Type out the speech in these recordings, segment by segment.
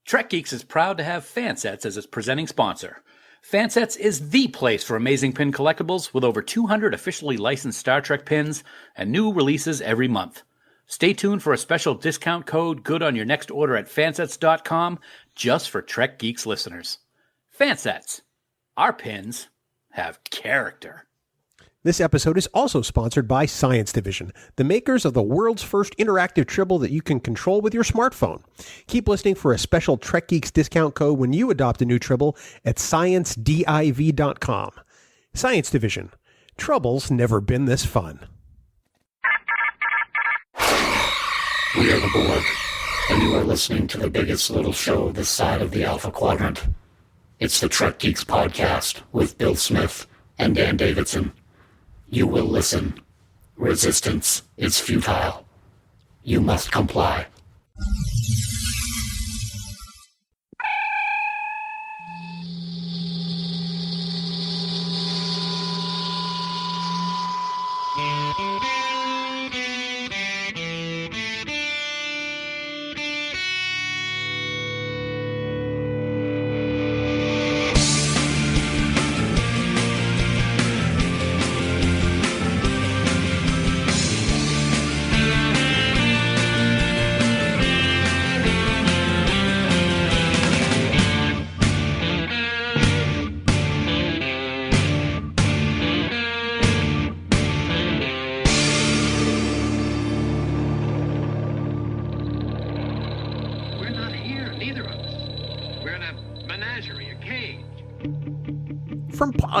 Trek Geeks is proud to have Fansets as its presenting sponsor. Fansets is the place for amazing pin collectibles with over 200 officially licensed Star Trek pins and new releases every month. Stay tuned for a special discount code good on your next order at fansets.com just for Trek Geeks listeners. Fansets. Our pins have character. This episode is also sponsored by Science Division, the makers of the world's first interactive Tribble that you can control with your smartphone. Keep listening for a special Trek Geeks discount code when you adopt a new Tribble at sciencediv.com. Science Division. Trouble's never been this fun. We are the Borg, and you are listening to the biggest little show this side of the Alpha Quadrant. It's the Trek Geeks podcast with Bill Smith and Dan Davidson. You will listen. Resistance is futile. You must comply.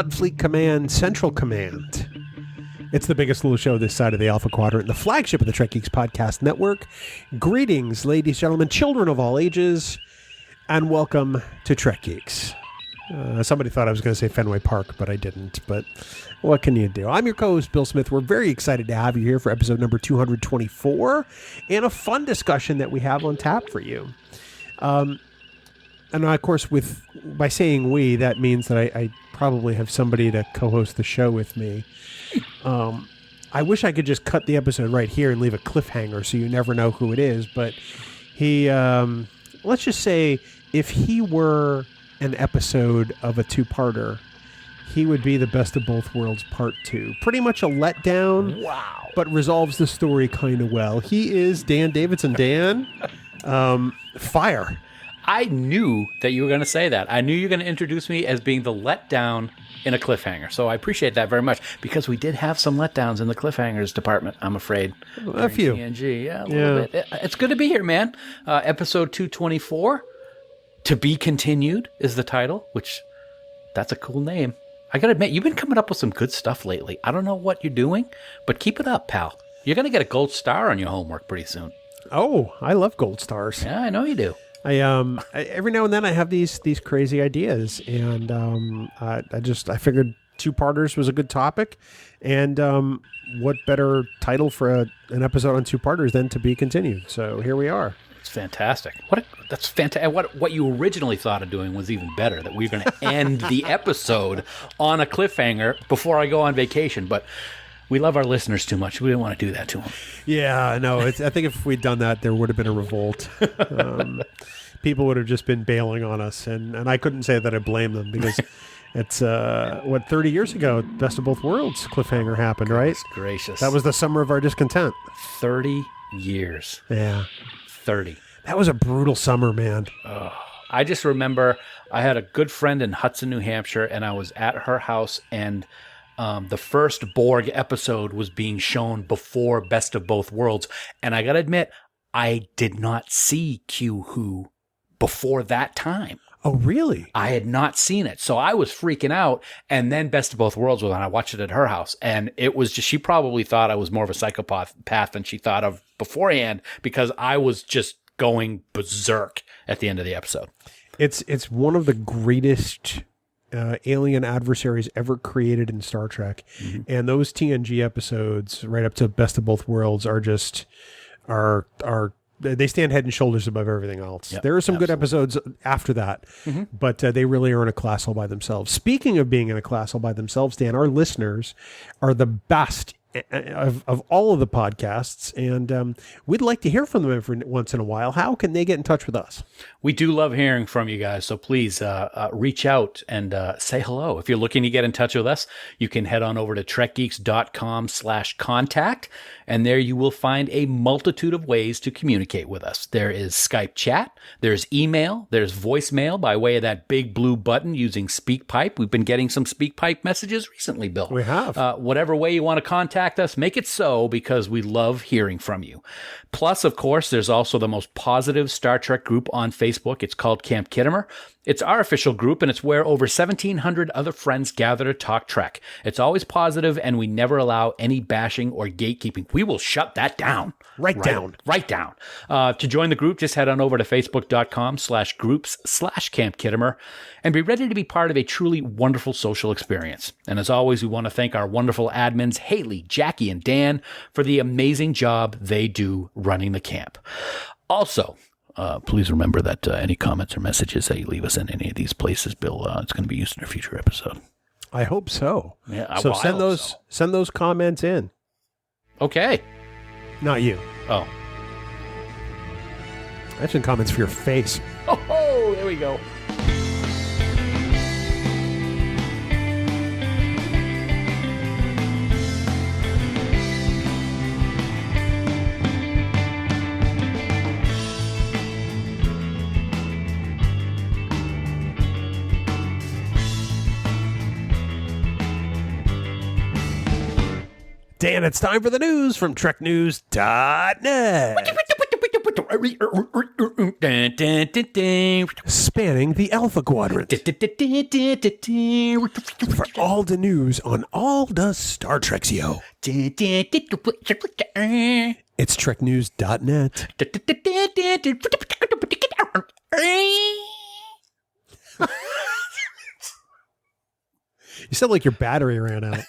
Fleet Command, Central Command. It's the biggest little show this side of the Alpha Quadrant, the flagship of the Trek Geeks Podcast Network. Greetings, ladies, gentlemen, children of all ages, and welcome to Trek Geeks. Somebody thought I was going to say Fenway Park, but I didn't. But what can you do? I'm your co-host, Bill Smith. We're very excited to have you here for episode number 224 and a fun discussion that we have on tap for you. And of course, by saying we, that means that I probably have somebody to co-host the show with me. I wish I could just cut the episode right here and leave a cliffhanger so you never know who it is. But he, let's just say, if he were an episode of a two-parter, he would be the Best of Both Worlds Part 2. Pretty much a letdown, Wow. But resolves the story kind of well. He is Dan Davidson. Dan, fire. I knew that you were going to say that. I knew you were going to introduce me as being the letdown in a cliffhanger. So I appreciate that very much because we did have some letdowns in the cliffhangers department, I'm afraid. A few. TNG. Yeah, a little bit. It's good to be here, man. Episode 224, To Be Continued is the title, which that's a cool name. I got to admit, you've been coming up with some good stuff lately. I don't know what you're doing, but keep it up, pal. You're going to get a gold star on your homework pretty soon. Oh, I love gold stars. Yeah, I know you do. I every now and then I have these crazy ideas, and I figured two-parters was a good topic, and what better title for an episode on two-parters than To Be Continued? So here we are. It's fantastic. That's fantastic. What you originally thought of doing was even better. That we were going to end the episode on a cliffhanger before I go on vacation, but. We love our listeners too much. We didn't want to do that to them. Yeah, no. I think if we'd done that, there would have been a revolt. People would have just been bailing on us, and I couldn't say that I blame them because it's 30 years ago, Best of Both Worlds cliffhanger happened, right? Goodness gracious. That was the summer of our discontent. 30 years. Yeah. 30. That was a brutal summer, man. I just remember I had a good friend in Hudson, New Hampshire, and I was at her house, and the first Borg episode was being shown before Best of Both Worlds. And I got to admit, I did not see Q-Who before that time. Oh, really? I had not seen it. So I was freaking out. And then Best of Both Worlds was on. I watched it at her house. And it was just, she probably thought I was more of a psychopath than she thought of beforehand because I was just going berserk at the end of the episode. It's one of the greatest alien adversaries ever created in Star Trek. Mm-hmm. And those TNG episodes right up to Best of Both Worlds are just they stand head and shoulders above everything else. Yep, there are some good episodes after that, but they really are in a class all by themselves. Speaking of being in a class all by themselves, Dan, our listeners are the best of all of the podcasts, and we'd like to hear from them every once in a while. How can they get in touch with us? We do love hearing from you guys, so please reach out and say hello. If you're looking to get in touch with us, you can head on over to trekgeeks.com/contact, and there you will find a multitude of ways to communicate with us. There is Skype chat, there's email, there's voicemail by way of that big blue button using SpeakPipe. We've been getting some SpeakPipe messages recently, Bill. We have. Whatever way you want to contact us, make it so, because we love hearing from you. Plus, of course, there's also the most positive Star Trek group on Facebook. It's called Camp Kittimer. It's our official group, and it's where over 1,700 other friends gather to talk Trek. It's always positive, and we never allow any bashing or gatekeeping. We will shut that down. Right down. To join the group, just head on over to facebook.com/groups/Camp Kittimer and be ready to be part of a truly wonderful social experience. And as always, we want to thank our wonderful admins, Haley, Jackie, and Dan, for the amazing job they do running the camp. Also, please remember that any comments or messages that you leave us in any of these places, Bill, it's going to be used in a future episode. I hope so. Yeah, so send those comments in. Okay. Not you. Oh. I have some comments for your face. Oh, there we go. Dan, it's time for the news from TrekNews.net. Spanning the Alpha Quadrant. For all the news on all the Star Treks, yo. It's TrekNews.net. You sound like your battery ran out.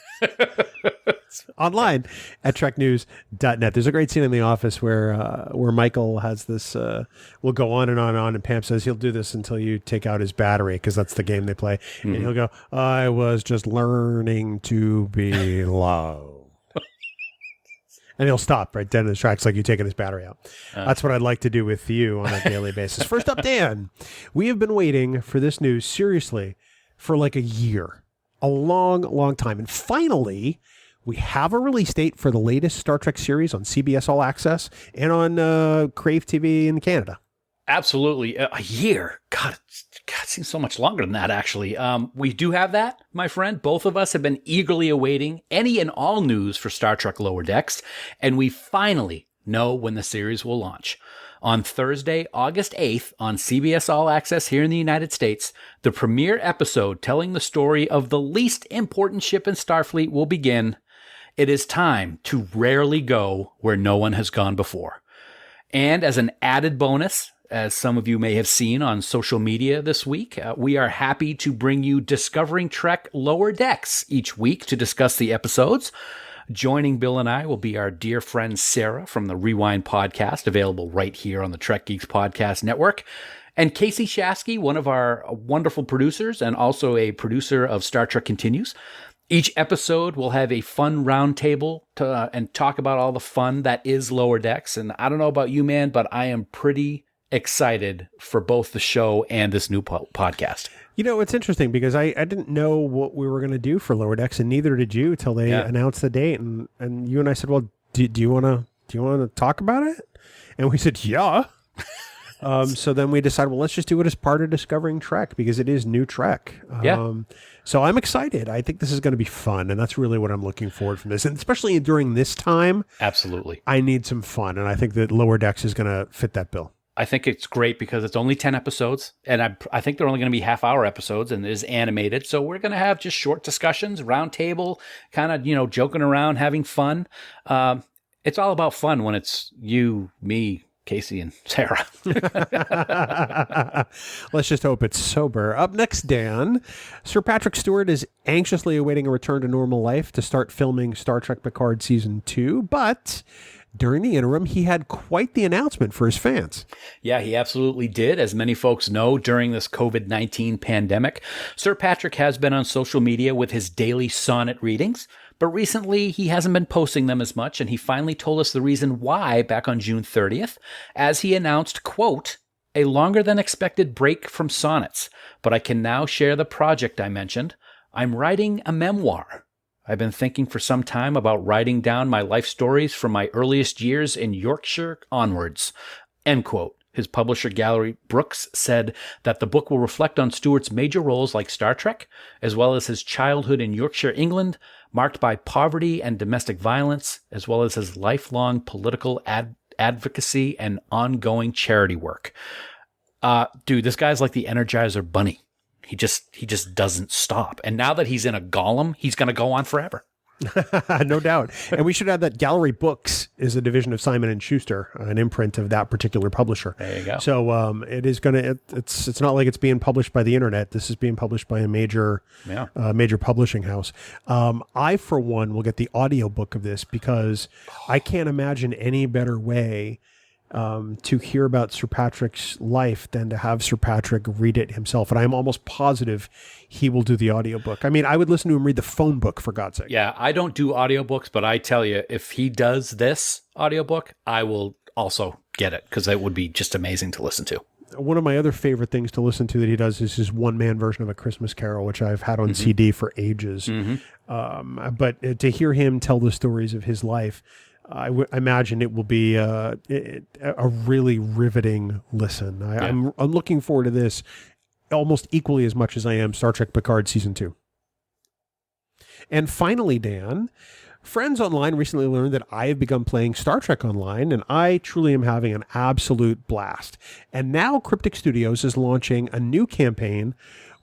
Online at TrekNews.net. There's a great scene in The Office where Michael has this, will go on and on and on, and Pam says he'll do this until you take out his battery, because that's the game they play. Mm-hmm. And he'll go, I was just learning to be low. And he'll stop right then in his tracks, like you taking his battery out. That's what I'd like to do with you on a daily basis. First up, Dan, we have been waiting for this news, seriously, for like a year. A long, long time. And finally, we have a release date for the latest Star Trek series on CBS All Access and on Crave TV in Canada. Absolutely. A year. God, it seems so much longer than that, actually. We do have that, my friend. Both of us have been eagerly awaiting any and all news for Star Trek Lower Decks, and we finally know when the series will launch. On Thursday, August 8th, on CBS All Access here in the United States, the premiere episode telling the story of the least important ship in Starfleet will begin. It is time to rarely go where no one has gone before. And as an added bonus, as some of you may have seen on social media this week, we are happy to bring you Discovering Trek Lower Decks each week to discuss the episodes. Joining Bill and I will be our dear friend Sarah from the Rewind podcast, available right here on the Trek Geeks podcast network, and Casey Shasky, one of our wonderful producers and also a producer of Star Trek Continues. Each episode will have a fun roundtable and talk about all the fun that is Lower Decks. And I don't know about you, man, but I am pretty excited for both the show and this new podcast. You know, it's interesting because I didn't know what we were going to do for Lower Decks, and neither did you till they announced the date. And you and I said, well, do you want to talk about it? And we said, yeah. So then we decided, well, let's just do it as part of Discovering Trek, because it is new Trek. So I'm excited. I think this is going to be fun, and that's really what I'm looking forward from this. And especially during this time, absolutely, I need some fun, and I think that Lower Decks is going to fit that bill. I think it's great because it's only 10 episodes, and I think they're only going to be half-hour episodes, and it is animated. So we're going to have just short discussions, round table, kind of, joking around, having fun. It's all about fun when it's you, me, Casey, and Sarah. Let's just hope it's sober. Up next, Dan, Sir Patrick Stewart is anxiously awaiting a return to normal life to start filming Star Trek Picard Season 2, but During the interim, he had quite the announcement for his fans. Yeah, he absolutely did. As many folks know, during this COVID-19 pandemic, Sir Patrick has been on social media with his daily sonnet readings, but recently he hasn't been posting them as much, and he finally told us the reason why back on June 30th, as he announced, quote, "A longer than expected break from sonnets, but I can now share the project I mentioned. I'm writing a memoir. I've been thinking for some time about writing down my life stories from my earliest years in Yorkshire onwards." End quote. His publisher, Gallery Brooks, said that the book will reflect on Stewart's major roles like Star Trek, as well as his childhood in Yorkshire, England, marked by poverty and domestic violence, as well as his lifelong political advocacy and ongoing charity work. Dude, this guy's like the Energizer Bunny. He just doesn't stop. And now that he's in a golem, he's going to go on forever. No doubt. And we should add that Gallery Books is a division of Simon & Schuster, an imprint of that particular publisher. There you go. So it is going to, it's not like it's being published by the internet. This is being published by a major publishing house. I, for one, will get the audiobook of this because I can't imagine any better way to hear about Sir Patrick's life than to have Sir Patrick read it himself. And I'm almost positive he will do the audiobook. I mean, I would listen to him read the phone book, for God's sake. Yeah, I don't do audiobooks, but I tell you, if he does this audiobook, I will also get it because it would be just amazing to listen to. One of my other favorite things to listen to that he does is his one-man version of A Christmas Carol, which I've had on CD for ages. But to hear him tell the stories of his life, I imagine it will be a really riveting listen. I'm looking forward to this almost equally as much as I am Star Trek Picard Season 2. And finally, Dan, friends online recently learned that I have begun playing Star Trek Online, and I truly am having an absolute blast. And now Cryptic Studios is launching a new campaign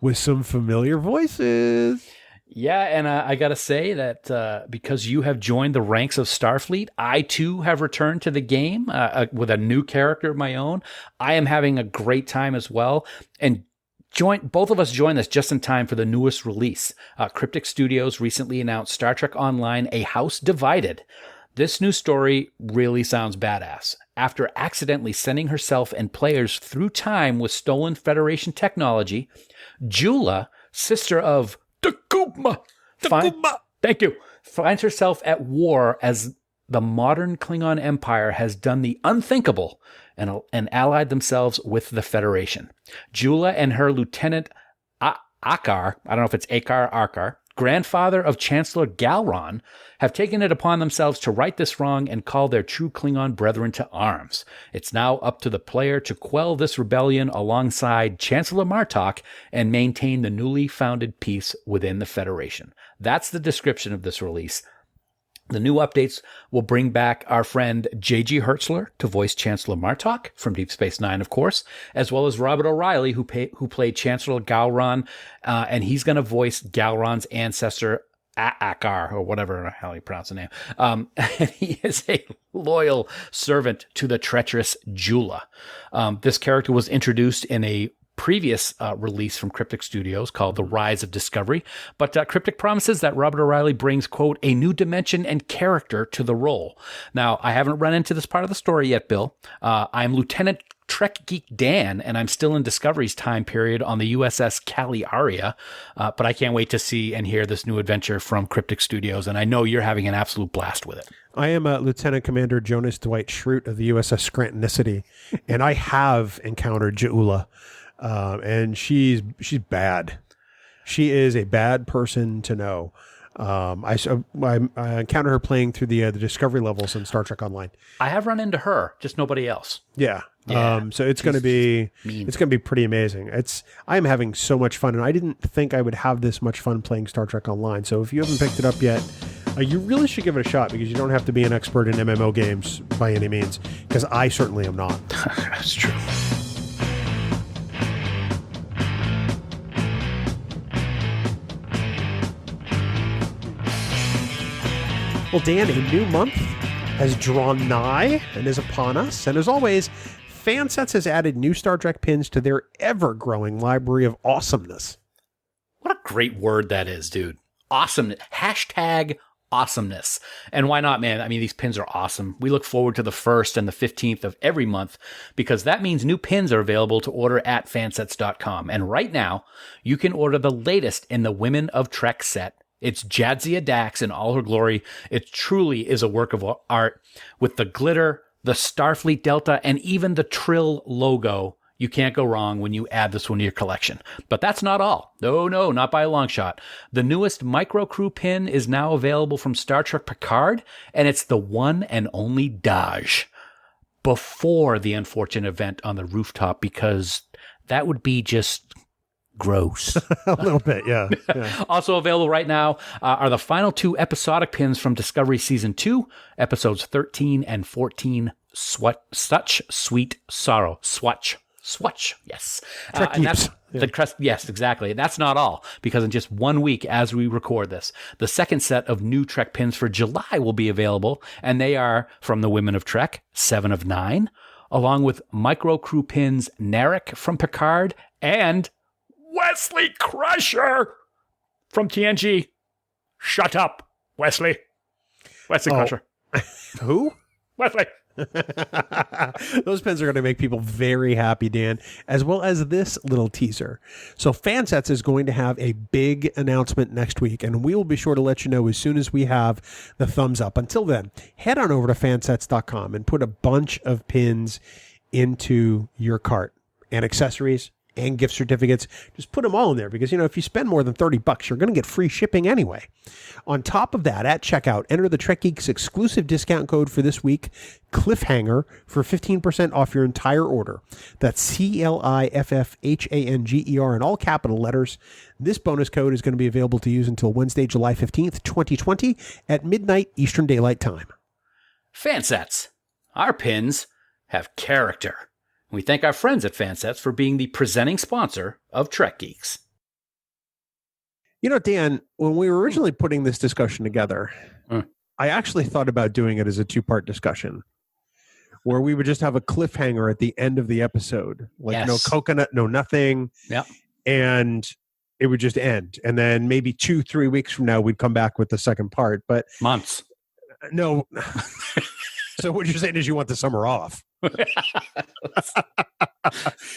with some familiar voices. Yeah, and I got to say that because you have joined the ranks of Starfleet, I too have returned to the game with a new character of my own. I am having a great time as well. And both of us joined this just in time for the newest release. Cryptic Studios recently announced Star Trek Online, A House Divided. This new story really sounds badass. After accidentally sending herself and players through time with stolen Federation technology, Jula, sister of Takuma. Thank you. Finds herself at war as the modern Klingon Empire has done the unthinkable and allied themselves with the Federation. Jula and her lieutenant Akar, I don't know if it's Akar, grandfather of Chancellor Galron, have taken it upon themselves to right this wrong and call their true Klingon brethren to arms. It's now up to the player to quell this rebellion alongside Chancellor Martok and maintain the newly founded peace within the Federation. That's the description of this release. The new updates will bring back our friend J.G. Hertzler to voice Chancellor Martok from Deep Space Nine, of course, as well as Robert O'Reilly, who played Chancellor Galron, and he's going to voice Galron's ancestor, Akar, or whatever the hell you pronounce the name. And he is a loyal servant to the treacherous Jula. This character was introduced in a previous release from Cryptic Studios called The Rise of Discovery, but Cryptic promises that Robert O'Reilly brings, quote, a new dimension and character to the role. Now, I haven't run into this part of the story yet, Bill. I'm Lieutenant Trek Geek Dan, and I'm still in Discovery's time period on the USS Cagliaria, but I can't wait to see and hear this new adventure from Cryptic Studios, and I know you're having an absolute blast with it. I am Lieutenant Commander Jonas Dwight Schrute of the USS Scrantonicity, and I have encountered Jula. And she's bad. She is a bad person to know. I encountered her playing through the Discovery levels in Star Trek Online. I have run into her, just nobody else. Yeah. So it's going to be pretty amazing. I am having so much fun, and I didn't think I would have this much fun playing Star Trek Online. So if you haven't picked it up yet, you really should give it a shot because you don't have to be an expert in MMO games by any means. Because I certainly am not. That's true. Well, Dan, a new month has drawn nigh and is upon us. And as always, Fansets has added new Star Trek pins to their ever-growing library of awesomeness. What a great word that is, dude. Awesome. Hashtag awesomeness. And why not, man? I mean, these pins are awesome. We look forward to the 1st and the 15th of every month because that means new pins are available to order at fansets.com. And right now, you can order the latest in the Women of Trek set. It's Jadzia Dax in all her glory. It truly is a work of art with the glitter, the Starfleet Delta, and even the Trill logo. You can't go wrong when you add this one to your collection. But that's not all. No, not by a long shot. The newest Micro Crew pin is now available from Star Trek Picard, and it's the one and only Daj. Before the unfortunate event on the rooftop, because that would be just gross. A little bit, yeah. Also available right now are the final 2 episodic pins from Discovery Season 2, episodes 13 and 14, Such Sweet Sorrow. Swatch, yes. And that's the crest. Yes, exactly. That's not all, because in just 1 week as we record this, the second set of new Trek pins for July will be available, and they are from the Women of Trek, 7 of 9, along with Micro Crew pins Narek from Picard and Wesley Crusher from TNG. Shut up, Wesley. Wesley Crusher. Who? Wesley. Those pins are going to make people very happy, Dan, as well as this little teaser. So Fansets is going to have a big announcement next week, and we will be sure to let you know as soon as we have the thumbs up. Until then, head on over to fansets.com and put a bunch of pins into your cart and accessories and gift certificates. Just put them all in there because, if you spend more than $30, you're going to get free shipping anyway. On top of that, at checkout, enter the Trek Geeks exclusive discount code for this week, cliffhanger, for 15% off your entire order. That's CLIFFHANGER in all capital letters. This bonus code is going to be available to use until Wednesday, July 15th, 2020 at midnight Eastern Daylight Time. Fansets. Our pins have character. We thank our friends at Fansets for being the presenting sponsor of Trek Geeks. Dan, when we were originally putting this discussion together, I actually thought about doing it as a 2-part discussion where we would just have a cliffhanger at the end of the episode. Like no coconut, no nothing. Yeah. And it would just end. And then maybe 2-3 weeks from now, we'd come back with the second part. But months. No. So what you're saying is you want the summer off.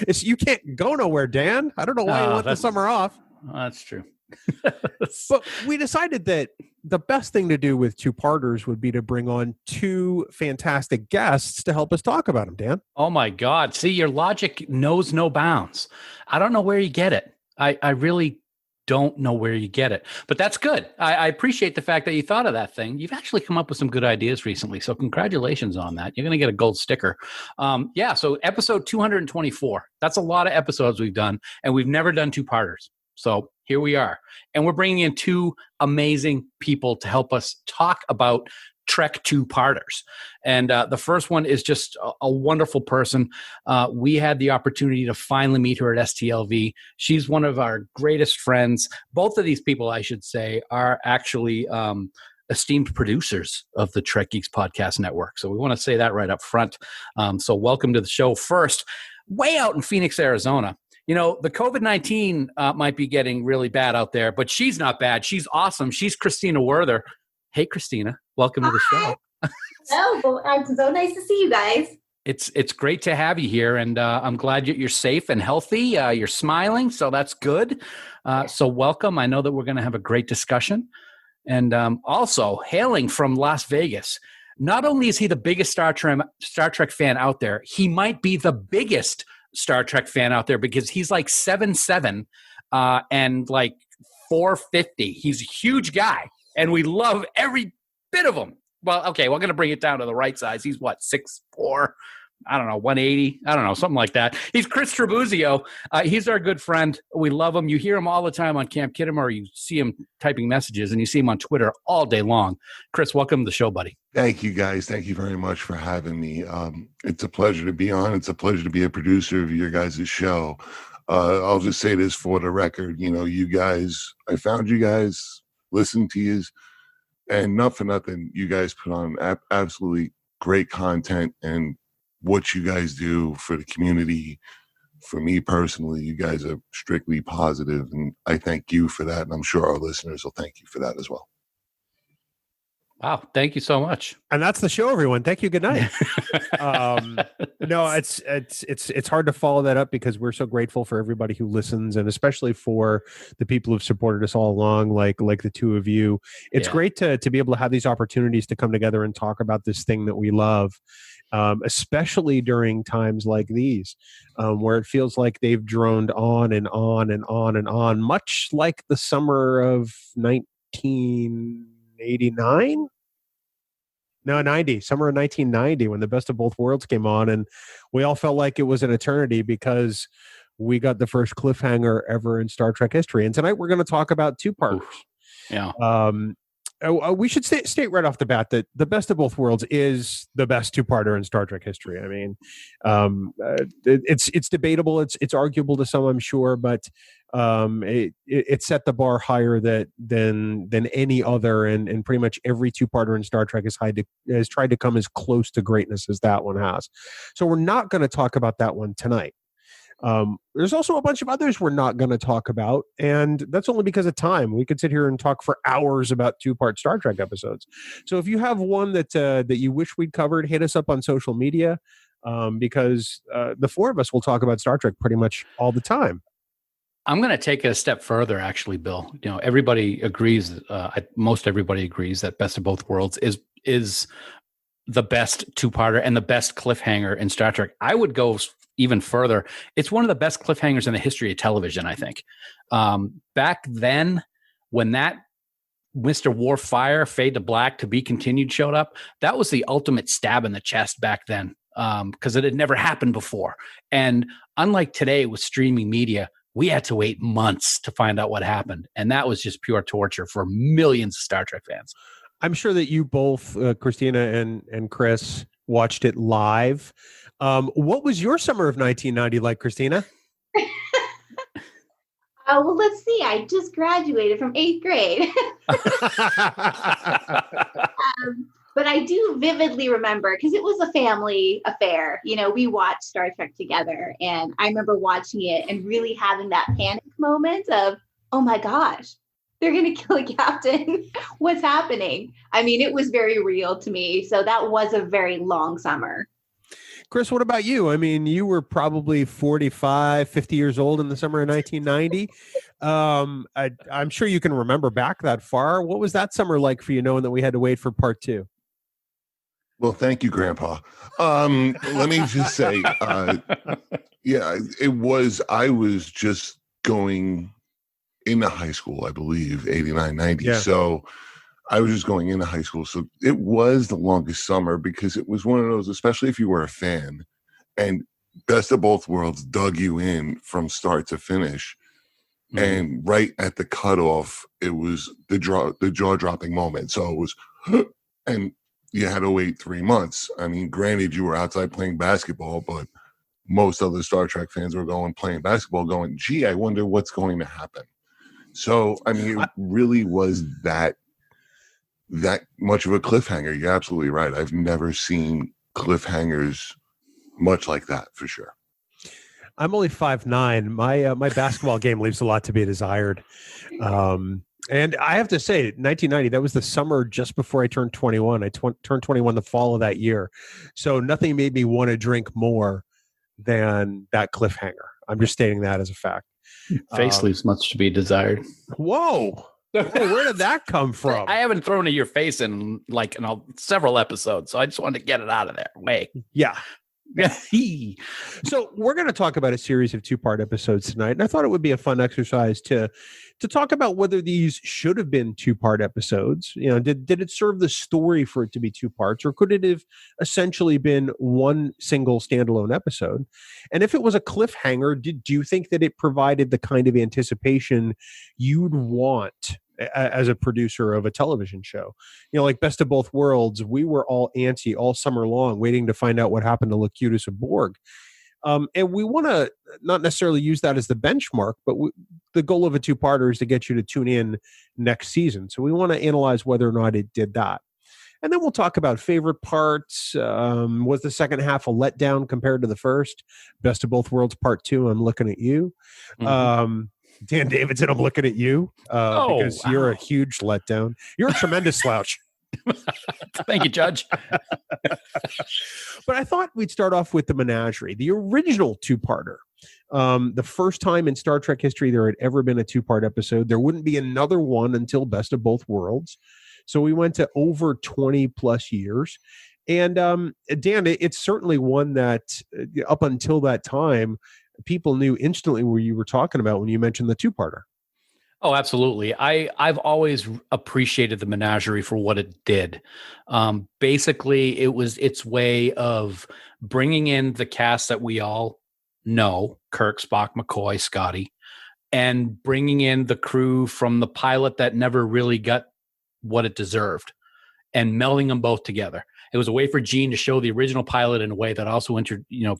You can't go nowhere, Dan. I don't know why you want the summer off. That's true. But we decided that the best thing to do with 2-parters would be to bring on 2 fantastic guests to help us talk about them, Dan. Oh my God. See, your logic knows no bounds. I don't know where you get it. I really don't know where you get it, but that's good. I appreciate the fact that you thought of that thing. You've actually come up with some good ideas recently. So congratulations on that. You're going to get a gold sticker. So episode 224, that's a lot of episodes we've done, and we've never done 2-parters. So here we are, and we're bringing in 2 amazing people to help us talk about Trek 2-parters. And the first one is just a wonderful person. We had the opportunity to finally meet her at STLV. She's one of our greatest friends. Both of these people, I should say, are actually esteemed producers of the Trek Geeks podcast network. So we want to say that right up front. So welcome to the show. First, way out in Phoenix, Arizona. The COVID-19 might be getting really bad out there, but she's not bad. She's awesome. She's Christina Werther. Hey, Christina, welcome to the show. Oh, it's so nice to see you guys. It's great to have you here, and I'm glad you're safe and healthy. You're smiling, so that's good. So welcome. I know that we're going to have a great discussion. And also, hailing from Las Vegas, not only is he the biggest Star Trek fan out there, he might be the biggest Star Trek fan out there because he's like 7'7" and like 450. He's a huge guy. And we love every bit of him. Well, okay, we're going to bring it down to the right size. He's what, 6'4"? I don't know, 180? I don't know, something like that. He's Chris Trabuzio. He's our good friend. We love him. You hear him all the time on Camp Kittimer, or you see him typing messages, and you see him on Twitter all day long. Chris, welcome to the show, buddy. Thank you, guys. Thank you very much for having me. It's a pleasure to be on. It's a pleasure to be a producer of your guys' show. I'll just say this for the record. You guys, I found you guys, listened to you, and not for nothing, you guys put on absolutely great content, and what you guys do for the community, for me personally, you guys are strictly positive, and I thank you for that, and I'm sure our listeners will thank you for that as well. Wow. Thank you so much. And that's the show, everyone. Thank you. Good night. No, it's hard to follow that up because we're so grateful for everybody who listens, and especially for the people who've supported us all along, like the two of you. It's great to be able to have these opportunities to come together and talk about this thing that we love, especially during times like these, where it feels like they've droned on and on and on and on, much like the summer of 1989. No, 90, summer of 1990, when the Best of Both Worlds came on, and we all felt like it was an eternity because we got the first cliffhanger ever in Star Trek history. And tonight we're going to talk about two-parters. Yeah. We should state right off the bat that the Best of Both Worlds is the best two-parter in Star Trek history. I mean, it's debatable. It's arguable to some, I'm sure, but it set the bar higher than any other, and pretty much every two-parter in Star Trek has tried to come as close to greatness as that one has. So we're not going to talk about that one tonight. There's also a bunch of others we're not going to talk about, and that's only because of time. We could sit here and talk for hours about two-part Star Trek episodes. So if you have one that you wish we'd covered, hit us up on social media, because the four of us will talk about Star Trek pretty much all the time. I'm going to take it a step further, actually, Bill. You know, everybody agrees. Most everybody agrees that Best of Both Worlds is the best two-parter and the best cliffhanger in Star Trek. I would go even further. It's one of the best cliffhangers in the history of television, I think. Back then, when that Mr. Warfire, Fade to Black, To Be Continued showed up, that was the ultimate stab in the chest back then, because it had never happened before. And unlike today with streaming media, we had to wait months to find out what happened. And that was just pure torture for millions of Star Trek fans. I'm sure that you both, Christina and Chris, watched it live. What was your summer of 1990 like, Christina? Well, let's see. I just graduated from 8th grade. But I do vividly remember, because it was a family affair. You know, we watched Star Trek together, and I remember watching it and really having that panic moment of, oh my gosh, they're going to kill a captain. What's happening? I mean, it was very real to me. So that was a very long summer. Chris, what about you? I mean, you were probably 45, 50 years old in the summer of 1990. I'm sure you can remember back that far. What was that summer like for you, knowing that we had to wait for part 2? Well, thank you, Grandpa. Let me just say, it was, I was just going into high school, I believe, 89, 90. Yeah. So I was just going into high school. So it was the longest summer because it was one of those, especially if you were a fan, and Best of Both Worlds dug you in from start to finish. Mm-hmm. And right at the cutoff, it was the jaw-dropping moment. So it was, and you had to wait 3 months. I mean, granted, you were outside playing basketball, but most other Star Trek fans were playing basketball going, gee, I wonder what's going to happen. So, I mean, it really was that much of a cliffhanger. You're absolutely right. I've never seen cliffhangers much like that, for sure. I'm only 5'9". My basketball game leaves a lot to be desired. And I have to say, 1990, that was the summer just before I turned 21. I turned 21 the fall of that year. So nothing made me want to drink more than that cliffhanger. I'm just stating that as a fact. Face leaves much to be desired. Whoa. Where did that come from? I haven't thrown it in your face in several episodes, so I just wanted to get it out of there. Yeah. So we're going to talk about a series of 2-part episodes tonight, and I thought it would be a fun exercise to talk about whether these should have been 2-part episodes. You know, did it serve the story for it to be 2 parts, or could it have essentially been one single standalone episode? And if it was a cliffhanger, do you think that it provided the kind of anticipation you'd want as a producer of a television show? You know, like Best of Both Worlds, we were all antsy all summer long waiting to find out what happened to Locutus of Borg. And we want to not necessarily use that as the benchmark, but the goal of a 2-parter is to get you to tune in next season. So we want to analyze whether or not it did that. And then we'll talk about favorite parts. Was the second half a letdown compared to the first? Best of Both Worlds Part 2, I'm looking at you. Mm-hmm. Dan Davidson, I'm looking at you because you're a huge letdown. You're a tremendous slouch. Thank you, Judge. But I thought we'd start off with the Menagerie, the original two-parter. The first time in Star Trek history there had ever been a two-part episode. There wouldn't be another one until Best of Both Worlds. So we went to over 20 plus years. And Dan, it's certainly one that up until that time, people knew instantly what you were talking about when you mentioned the two-parter. Oh, absolutely. I've always appreciated the Menagerie for what it did. Basically, it was its way of bringing in the cast that we all know, Kirk, Spock, McCoy, Scotty, and bringing in the crew from the pilot that never really got what it deserved and melding them both together. It was a way for Gene to show the original pilot in a way that also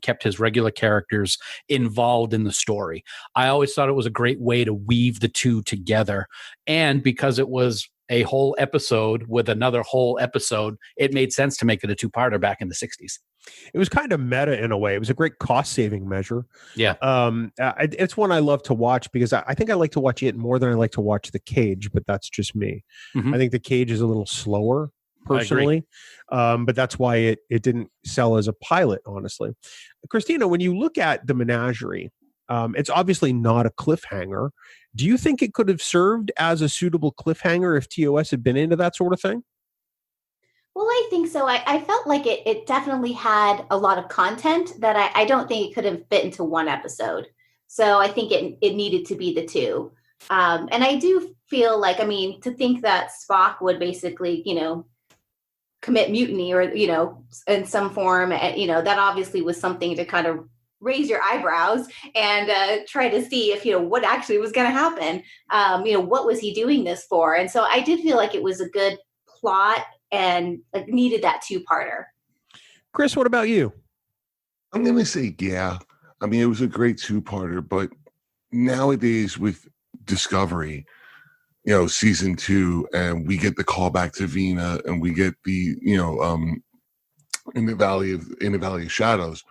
kept his regular characters involved in the story. I always thought it was a great way to weave the two together. And because it was a whole episode with another whole episode, it made sense to make it a two-parter back in the 60s. It was kind of meta in a way. It was a great cost-saving measure. Yeah. It's one I love to watch because I think I like to watch it more than I like to watch The Cage, but that's just me. Mm-hmm. I think The Cage is a little slower, personally, but that's why it didn't sell as a pilot, honestly. Christina, when you look at the Menagerie, it's obviously not a cliffhanger. Do you think it could have served as a suitable cliffhanger if TOS had been into that sort of thing? Well, I think so. I felt like it definitely had a lot of content that I don't think it could have fit into one episode. So I think it needed to be the two. And I do feel like, to think that Spock would basically, commit mutiny or, in some form, that obviously was something to kind of raise your eyebrows and try to see if, what actually was going to happen. What was he doing this for? And so I did feel like it was a good plot and needed that two-parter. Chris, what about you? I'm going to say, yeah. It was a great two-parter, but nowadays with Discovery, season 2, and we get the callback to Vina, and we get the, in the Valley of Shadows.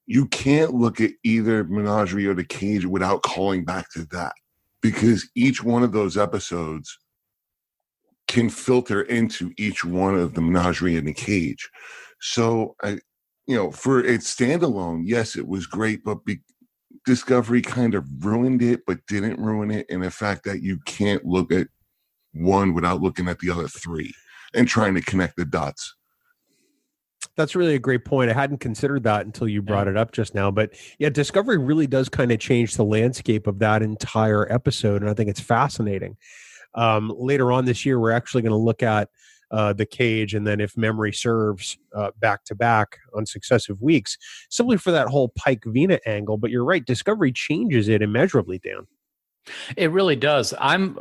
You can't look at either Menagerie or The Cage without calling back to that, because each one of those episodes can filter into each one of the Menagerie and The Cage. So, for its standalone, yes, it was great, but Discovery kind of ruined it, but didn't ruin it in the fact that you can't look at one without looking at the other three and trying to connect the dots. That's really a great point. I hadn't considered that until you brought it up just now. But yeah, Discovery really does kind of change the landscape of that entire episode, and I think it's fascinating. Later on this year, we're actually going to look at The Cage, and then, if memory serves, back to back on successive weeks, simply for that whole Pike Vina angle. But you're right, Discovery changes it immeasurably, Dan. It really does. I'm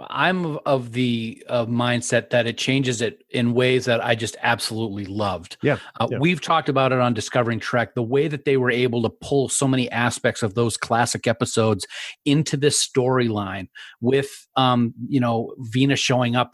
of the mindset that it changes it in ways that I just absolutely loved. Yeah. We've talked about it on Discovering Trek, the way that they were able to pull so many aspects of those classic episodes into this storyline with, Vina showing up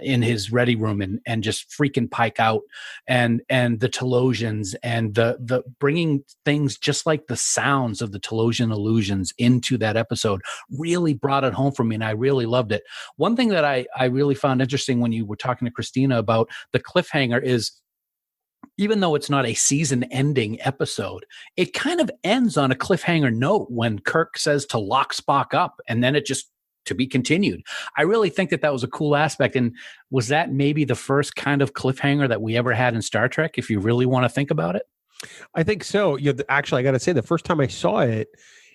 in his ready room and just freaking Pike out, and the Telosians, and the bringing things just like the sounds of the Telosian illusions into that episode really brought it home for me, and I really loved it. One thing that I really found interesting when you were talking to Christina about the cliffhanger is, even though it's not a season-ending episode, it kind of ends on a cliffhanger note when Kirk says to lock Spock up, and then it just to be continued. I really think that was a cool aspect, and was that maybe the first kind of cliffhanger that we ever had in Star Trek, if you really want to think about it? I think so. Actually, I got to say, the first time I saw it,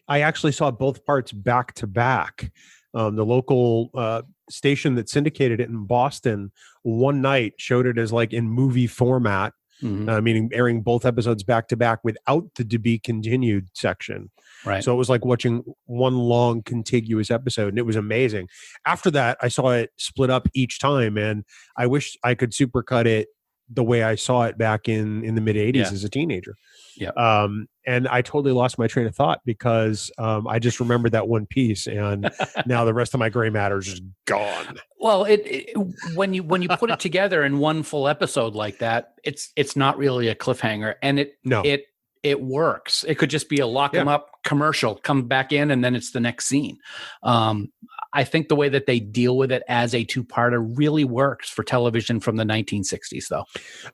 I actually saw both parts back to back. The local station that syndicated it in Boston one night showed it as like in movie format, meaning airing both episodes back to back without the to be continued section. Right. So it was like watching one long contiguous episode, and it was amazing. After that, I saw it split up each time, and I wish I could supercut it the way I saw it back in the mid 80s as a teenager. Yeah. And I totally lost my train of thought because I just remembered that one piece, and now the rest of my gray matter is just gone. Well, when you put it together in one full episode like that, it's not really a cliffhanger, and it works. It could just be a lock 'em up commercial, come back in, and then it's the next scene. I think the way that they deal with it as a two-parter really works for television from the 1960s, though.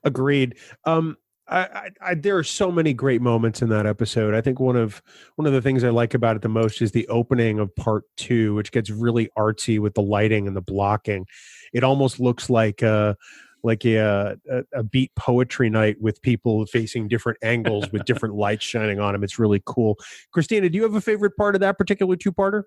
Agreed. There are so many great moments in that episode. I think one of the things I like about it the most is the opening of part 2, which gets really artsy with the lighting and the blocking. It almost looks like a beat poetry night with people facing different angles with different lights shining on them. It's really cool. Christina, do you have a favorite part of that particular two-parter?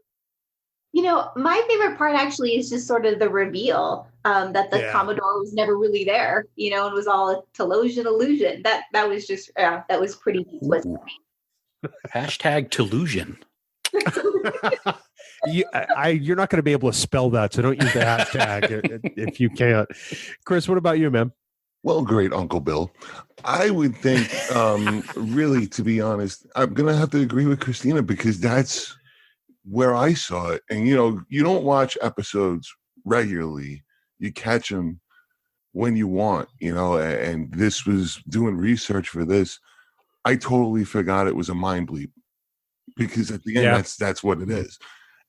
My favorite part actually is just sort of the reveal that the Commodore was never really there, and was all a Telosian illusion. That was just, that was pretty neat. Hashtag Telusian. You're not going to be able to spell that, so don't use the hashtag if you can't. Chris, what about you, man? Well, great, Uncle Bill. I would think, really, to be honest, I'm going to have to agree with Christina because that's where I saw it. And, you don't watch episodes regularly. You catch them when you want, and this was doing research for this. I totally forgot it was a mind bleep because at the end, that's what it is.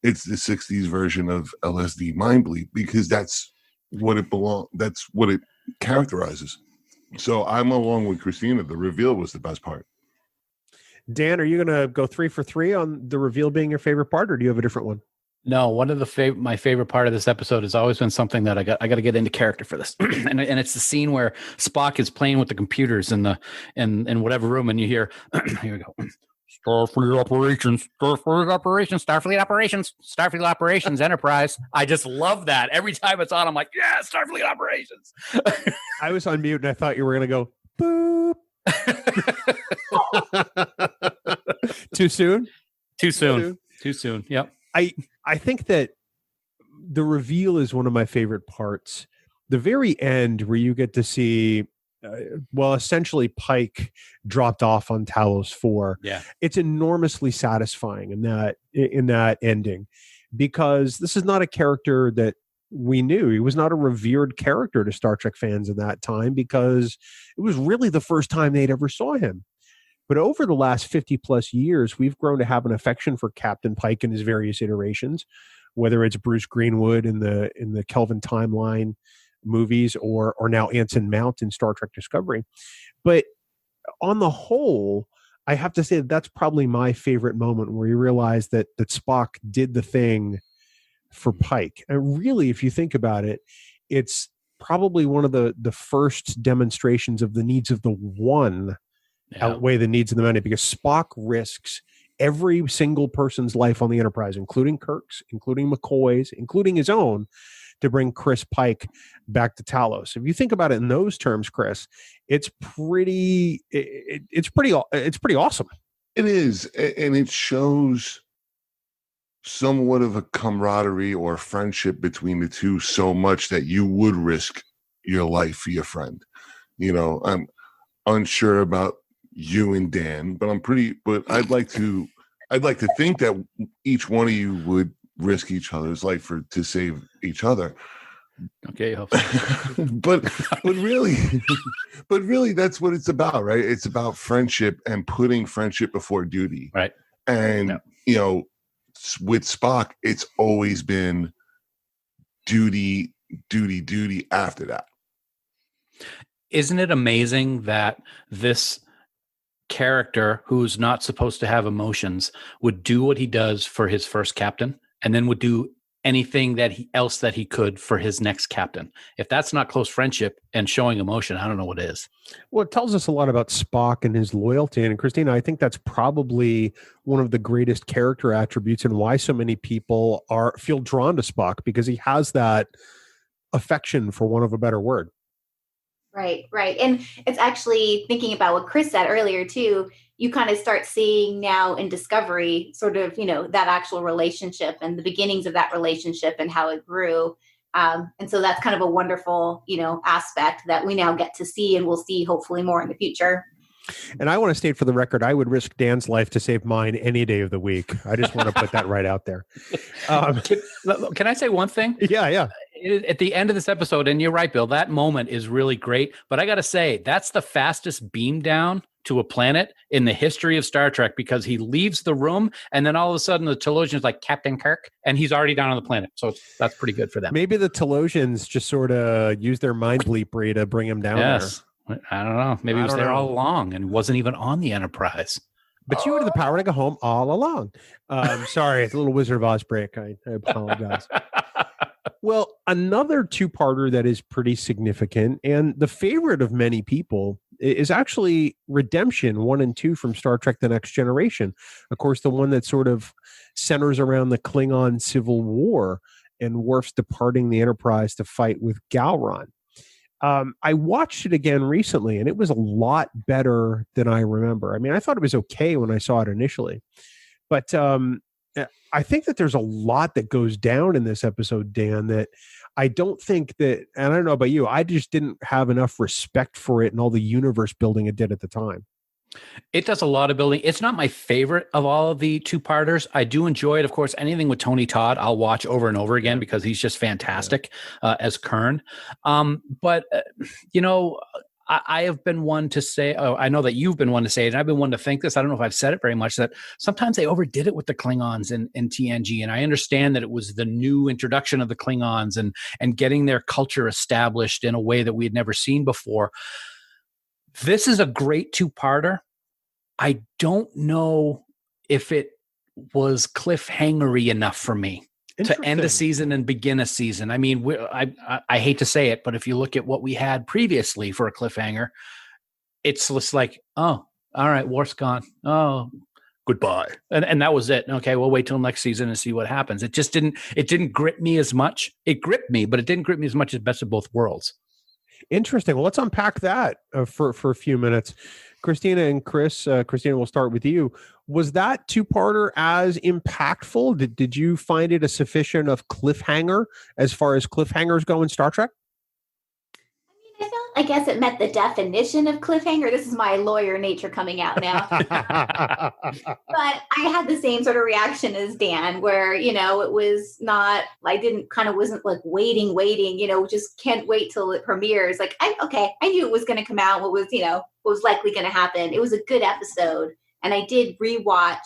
It's the 60s version of LSD mind bleep because that's what it characterizes. So I'm along with Christina. The reveal was the best part. Dan, are you going to go 3 for 3 on the reveal being your favorite part, or do you have a different one? No, one of my favorite part of this episode has always been something that I got to get into character for this, and it's the scene where Spock is playing with the computers in whatever room, and you hear, here we go, Starfleet operations, Starfleet operations, Enterprise. I just love that. Every time it's on, I'm like, yeah, Starfleet operations. I was on mute and I thought you were going to go, boop. Too soon? Too soon. Yep. I think that the reveal is one of my favorite parts. The very end where you get to see, essentially Pike dropped off on Talos 4. Yeah. It's enormously satisfying in that ending because this is not a character that we knew. He was not a revered character to Star Trek fans in that time because it was really the first time they'd ever saw him. But over the last 50 plus years, we've grown to have an affection for Captain Pike in his various iterations, whether it's Bruce Greenwood in the Kelvin timeline movies or now Anson Mount in Star Trek Discovery. But on the whole, I have to say that's probably my favorite moment where you realize that Spock did the thing for Pike. And really, if you think about it, it's probably one of the first demonstrations of the needs of the one outweigh the needs of the many, because Spock risks every single person's life on the Enterprise, including Kirk's, including McCoy's, including his own, to bring Chris Pike back to Talos. If you think about it in those terms, Chris, it's pretty awesome. It is, and it shows somewhat of a camaraderie or friendship between the two so much that you would risk your life for your friend. I'm unsure about you and Dan, but I'd like to think that each one of you would risk each other's life to save each other. Okay. but really that's what it's about, right? It's about friendship and putting friendship before duty. Right. And with Spock, it's always been duty after that. Isn't it amazing that this character who's not supposed to have emotions would do what he does for his first captain and then would do anything else that he could for his next captain? If that's not close friendship and showing emotion, I don't know what is. Well, it tells us a lot about Spock and his loyalty. And Christina, I think that's probably one of the greatest character attributes and why so many people feel drawn to Spock, because he has that affection, for want of a better word. Right. And it's actually thinking about what Chris said earlier too. You kind of start seeing now in Discovery sort of, that actual relationship and the beginnings of that relationship and how it grew. And so that's kind of a wonderful, aspect that we now get to see, and we'll see hopefully more in the future. And I want to state for the record, I would risk Dan's life to save mine any day of the week. I just want to put that right out there. Can I say one thing? Yeah. At the end of this episode, and you're right, Bill, that moment is really great. But I got to say, that's the fastest beam down to a planet in the history of Star Trek, because he leaves the room and then all of a sudden the Telosian's like, Captain Kirk, and he's already down on the planet. So that's pretty good for them. Maybe the Telosians just sort of use their mind bleepery to bring him down there. I don't know. Maybe he was there all along and wasn't even on the Enterprise. But you had the power to go home all along. Sorry, it's a little Wizard of Oz break. I apologize. Well, another two-parter that is pretty significant and the favorite of many people is actually Redemption 1 and 2 from Star Trek The Next Generation. Of course, the one that sort of centers around the Klingon Civil War and Worf's departing the Enterprise to fight with Galron. I watched it again recently, and it was a lot better than I remember. I mean, I thought it was okay when I saw it initially. But I think that there's a lot that goes down in this episode, Dan, that I don't think that, and I don't know about you, I just didn't have enough respect for it and all the universe building it did at the time. It does a lot of building. It's not my favorite of all of the two-parters. I do enjoy it. Of course, anything with Tony Todd, I'll watch over and over again because he's just fantastic as Kern. But I have been one to say, I know that you've been one to say it, and I've been one to think this. I don't know if I've said it very much, that sometimes they overdid it with the Klingons in TNG. And I understand that it was the new introduction of the Klingons and getting their culture established in a way that we had never seen before. This is a great two-parter. I don't know if it was cliffhangery enough for me to end a season and begin a season. I mean, I hate to say it, but if you look at what we had previously for a cliffhanger, it's just like, oh, all right, Worf's gone. Oh, goodbye. And that was it. Okay, we'll wait till next season and see what happens. It didn't grip me as much. It gripped me, but it didn't grip me as much as Best of Both Worlds. Interesting. Well, let's unpack that for a few minutes. Christina and Chris, Christina, we'll start with you. Was that two-parter as impactful? Did you find it a sufficient of cliffhanger as far as cliffhangers go in Star Trek? I guess it met the definition of cliffhanger. This is my lawyer nature coming out now. But I had the same sort of reaction as Dan, where, it was not, wasn't like waiting, just can't wait till it premieres. Like, I knew it was going to come out, what was likely going to happen. It was a good episode. And I did rewatch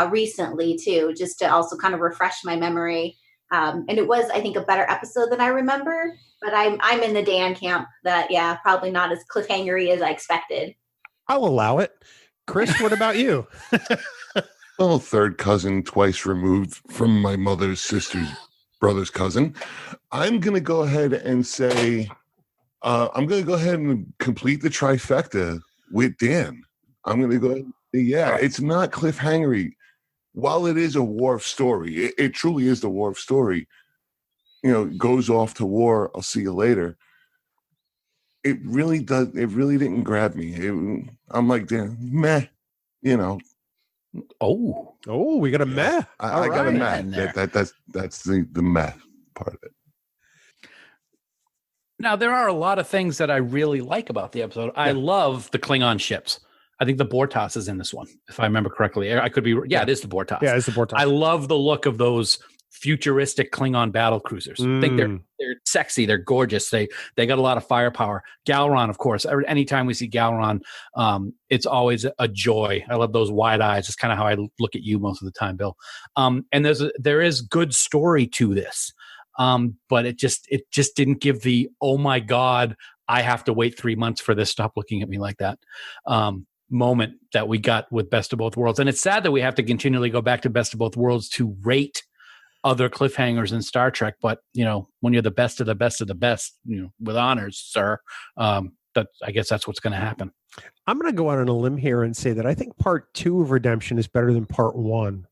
recently too, just to also kind of refresh my memory. And it was, I think, a better episode than I remember. But I'm in the Dan camp that, probably not as cliffhangery as I expected. I'll allow it. Chris, what about you? Well, third cousin, twice removed from my mother's sister's brother's cousin. I'm going to go ahead and say, I'm going to go ahead and complete the trifecta with Dan. I'm going to go ahead and say, it's not cliffhangery. While it is a Worf story, it truly is the Worf story. Goes off to war. I'll see you later. It really does. It really didn't grab me. I'm like, meh. Oh, we got a meh. I got a meh. That's the meh part of it. Now, there are a lot of things that I really like about the episode. I love the Klingon ships. I think the Bortas is in this one, if I remember correctly. I could be. Yeah, it is the Bortas. Yeah, it's the Bortas. I love the look of those futuristic Klingon battle cruisers. I think they're sexy. They're gorgeous. They got a lot of firepower. Galron, of course. Anytime we see Galron, it's always a joy. I love those wide eyes. It's kind of how I look at you most of the time, Bill. And there is good story to this, but it just didn't give the, oh my God, I have to wait 3 months for this. Stop looking at me like that. Moment that we got with Best of Both Worlds. And it's sad that we have to continually go back to Best of Both Worlds to rate other cliffhangers in Star Trek. But, when you're the best of the best of the best, with honors, sir, I guess that's what's going to happen. I'm going to go out on a limb here and say that I think part 2 of Redemption is better than part 1.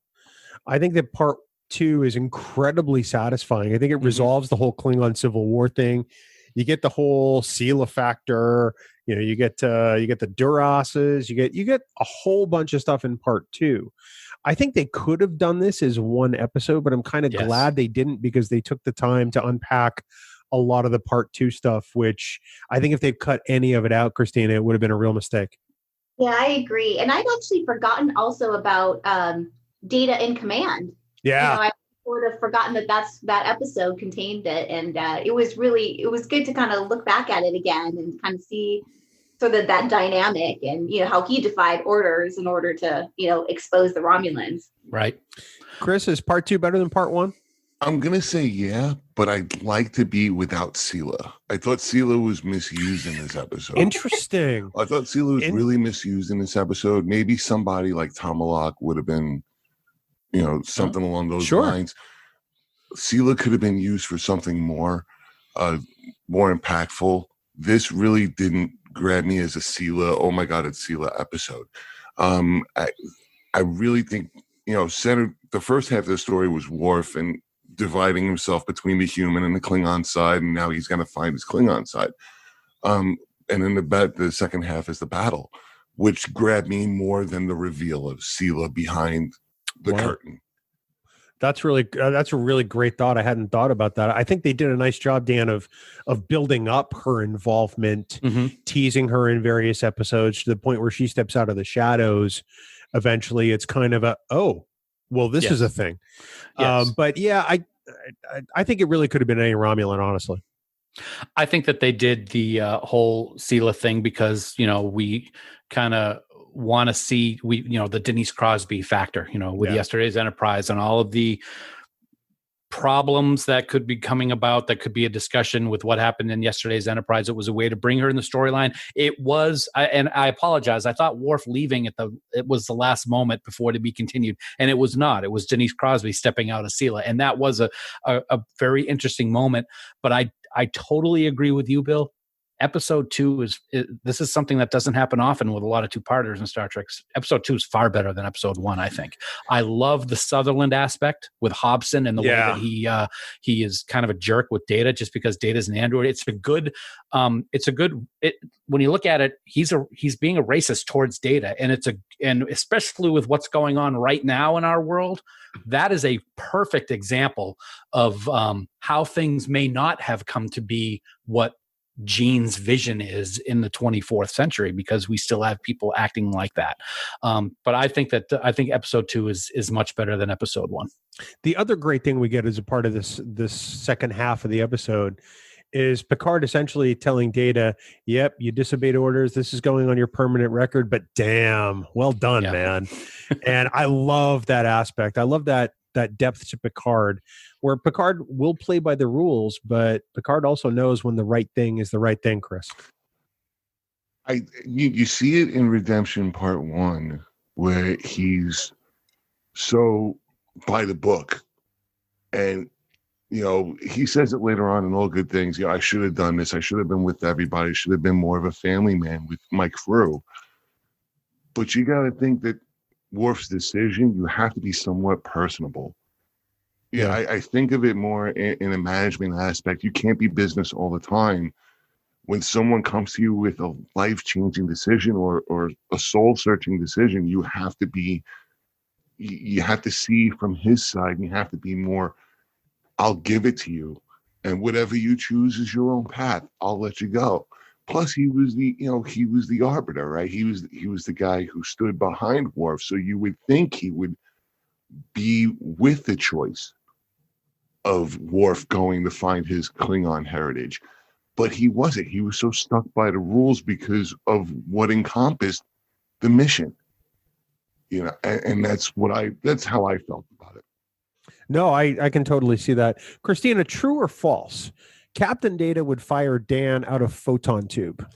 I think that part 2 is incredibly satisfying. I think it resolves the whole Klingon Civil War thing. You get the whole Sela factor. You get the Duras's. You get a whole bunch of stuff in part 2. I think they could have done this as one episode, but I'm kind of glad they didn't, because they took the time to unpack a lot of the part 2 stuff, which I think if they'd cut any of it out, Christina, it would have been a real mistake. Yeah, I agree. And I'd actually forgotten also about Data in Command. Yeah. I sort of forgotten that episode contained it. And it was good to kind of look back at it again and kind of see sort of that dynamic and, how he defied orders in order to, expose the Romulans. Right. Chris, is part 2 better than part 1? I'm going to say yeah, but I'd like to be without Sela. I thought Sela was misused in this episode. Interesting. I thought Sela was really misused in this episode. Maybe somebody like Tomalak would have been, something along those lines. Sela could have been used for something more impactful. This really didn't grab me as a Sela, oh my God, it's Sela episode. I really think, the first half of the story was Worf and dividing himself between the human and the Klingon side, and now he's going to find his Klingon side. And then the second half is the battle, which grabbed me more than the reveal of Sela behind the curtain. That's a really great thought. I hadn't thought about that. I think they did a nice job, Dan, of building up her involvement, teasing her in various episodes to the point where she steps out of the shadows. Eventually, it's kind of this is a thing. Yes. But yeah, I think it really could have been any Romulan, honestly. I think that they did the whole Sela thing because, we kind of want to see the Denise Crosby factor, with yesterday's Enterprise and all of the problems that could be coming about. That could be a discussion with what happened in yesterday's Enterprise. It was a way to bring her in the storyline. It was, and I apologize, I thought Worf leaving it was the last moment before to be continued, and it was not. It was Denise Crosby stepping out of Sela, and that was a very interesting moment. But I totally agree with you, Bill. Episode 2 this is something that doesn't happen often with a lot of two-parters in Star Trek. Episode 2 is far better than episode 1, I think. I love the Sutherland aspect with Hobson and the way that he is kind of a jerk with Data just because Data's an android. When you look at it, he's being a racist towards Data, and especially with what's going on right now in our world, that is a perfect example of how things may not have come to be what Gene's vision is in the 24th century, because we still have people acting like that. But I think episode 2 is much better than episode 1. The other great thing we get as a part of this second half of the episode is Picard essentially telling Data, yep, you disobeyed orders. This is going on your permanent record, but damn, well done, man. And I love that aspect. I love that depth to Picard, where Picard will play by the rules, but Picard also knows when the right thing is the right thing, Chris. You see it in Redemption Part 1, where he's so by the book. And, he says it later on in All Good Things, I should have done this. I should have been with everybody. I should have been more of a family man with my crew. But you got to think that Worf's decision, you have to be somewhat personable. Yeah, I think of it more in a management aspect. You can't be business all the time. When someone comes to you with a life-changing decision or a soul-searching decision, you have to see from his side, and you have to be more, I'll give it to you, and whatever you choose is your own path. I'll let you go. Plus, he was the arbiter, right? He was the guy who stood behind Worf. So you would think he would be with the choice of Worf going to find his Klingon heritage, but he wasn't. He was so stuck by the rules because of what encompassed the mission. And that's how I felt about it. No, I can totally see that. Christina, true or false? Captain Data would fire Dan out of photon tube.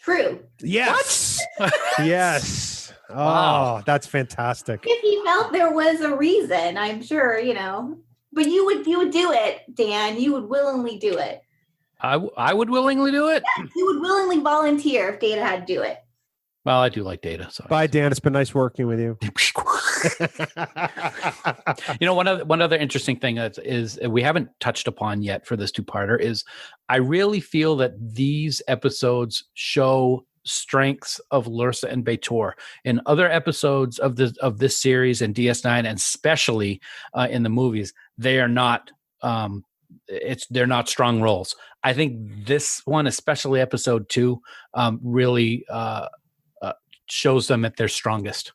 True. Yes. Yes. Wow. Oh, that's fantastic. If he felt there was a reason, I'm sure, but you would do it, Dan. You would willingly do it. I would willingly do it. Yeah, you would willingly volunteer if Data had to do it. Well, I do like Data. So. Bye, Dan. It's been nice working with you. One other interesting thing is we haven't touched upon yet for this two-parter is I really feel that these episodes show strengths of Lursa and B'Etor. In other episodes of this series and DS9, and especially in the movies, they are not. They're not strong roles. I think this one, especially episode 2, really shows them at their strongest.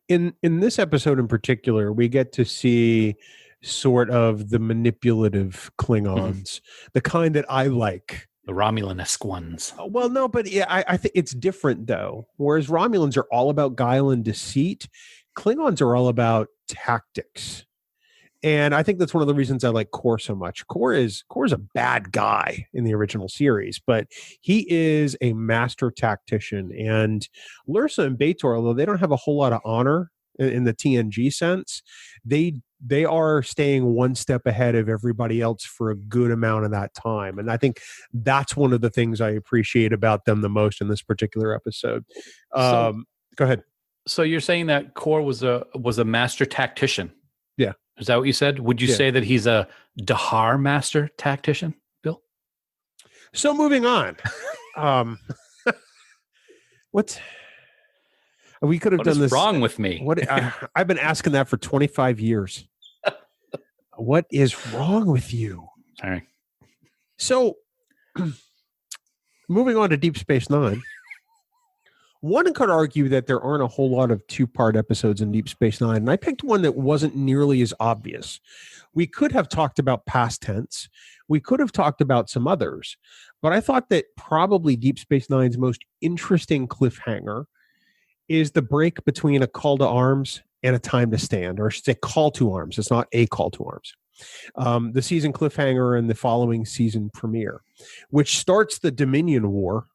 In this episode in particular, we get to see sort of the manipulative Klingons, the kind that I like The Romulan-esque ones. Well, no, but yeah, I think it's different though. Whereas Romulans are all about guile and deceit, Klingons are all about tactics. And I think that's one of the reasons I like Kor so much. Kor is a bad guy in the original series, but he is a master tactician. And Lursa and B'Etor, although they don't have a whole lot of honor in the TNG sense, they are staying one step ahead of everybody else for a good amount of that time. And I think that's one of the things I appreciate about them the most in this particular episode. Go ahead. So you're saying that Kor was a master tactician? Yeah. Is that what you said? Would you say that he's a Dahar master tactician, Bill? So moving on. We could have done this. What is wrong with me? I've been asking that for 25 years. What is wrong with you? Sorry. So moving on to Deep Space Nine. One could argue that there aren't a whole lot of two-part episodes in Deep Space Nine, and I picked one that wasn't nearly as obvious. We could have talked about past tense. We could have talked about some others, but I thought that probably Deep Space Nine's most interesting cliffhanger is the break between a call to arms and a time to stand, or I should say call to arms. It's not a call to arms. The season cliffhanger and the following season premiere, which starts the Dominion War.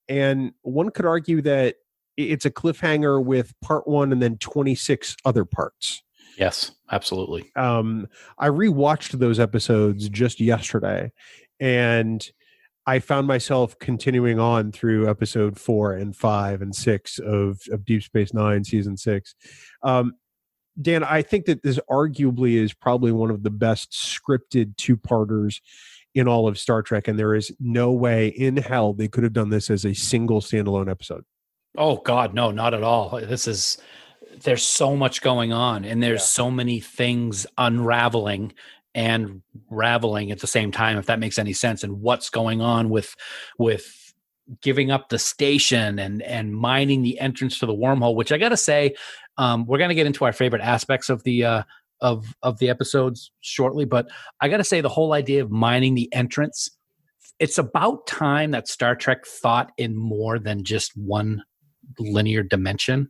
And one could argue that it's a cliffhanger with part one and then 26 other parts. Yes, absolutely. I rewatched those episodes just yesterday, and I found myself continuing on through episode 4 and 5 and 6 of Deep Space Nine, season 6. Dan, I think that this arguably is probably one of the best scripted two-parters in all of Star Trek, and there is no way in hell they could have done this as a single standalone episode. Oh God, no, not at all. There's so much going on, and there's so many things unraveling and raveling at the same time, if that makes any sense, and what's going on with giving up the station and mining the entrance to the wormhole, which I got to say, we're going to get into our favorite aspects of the of the episodes shortly, but I got to say the whole idea of mining the entrance, it's about time that Star Trek thought in more than just one linear dimension,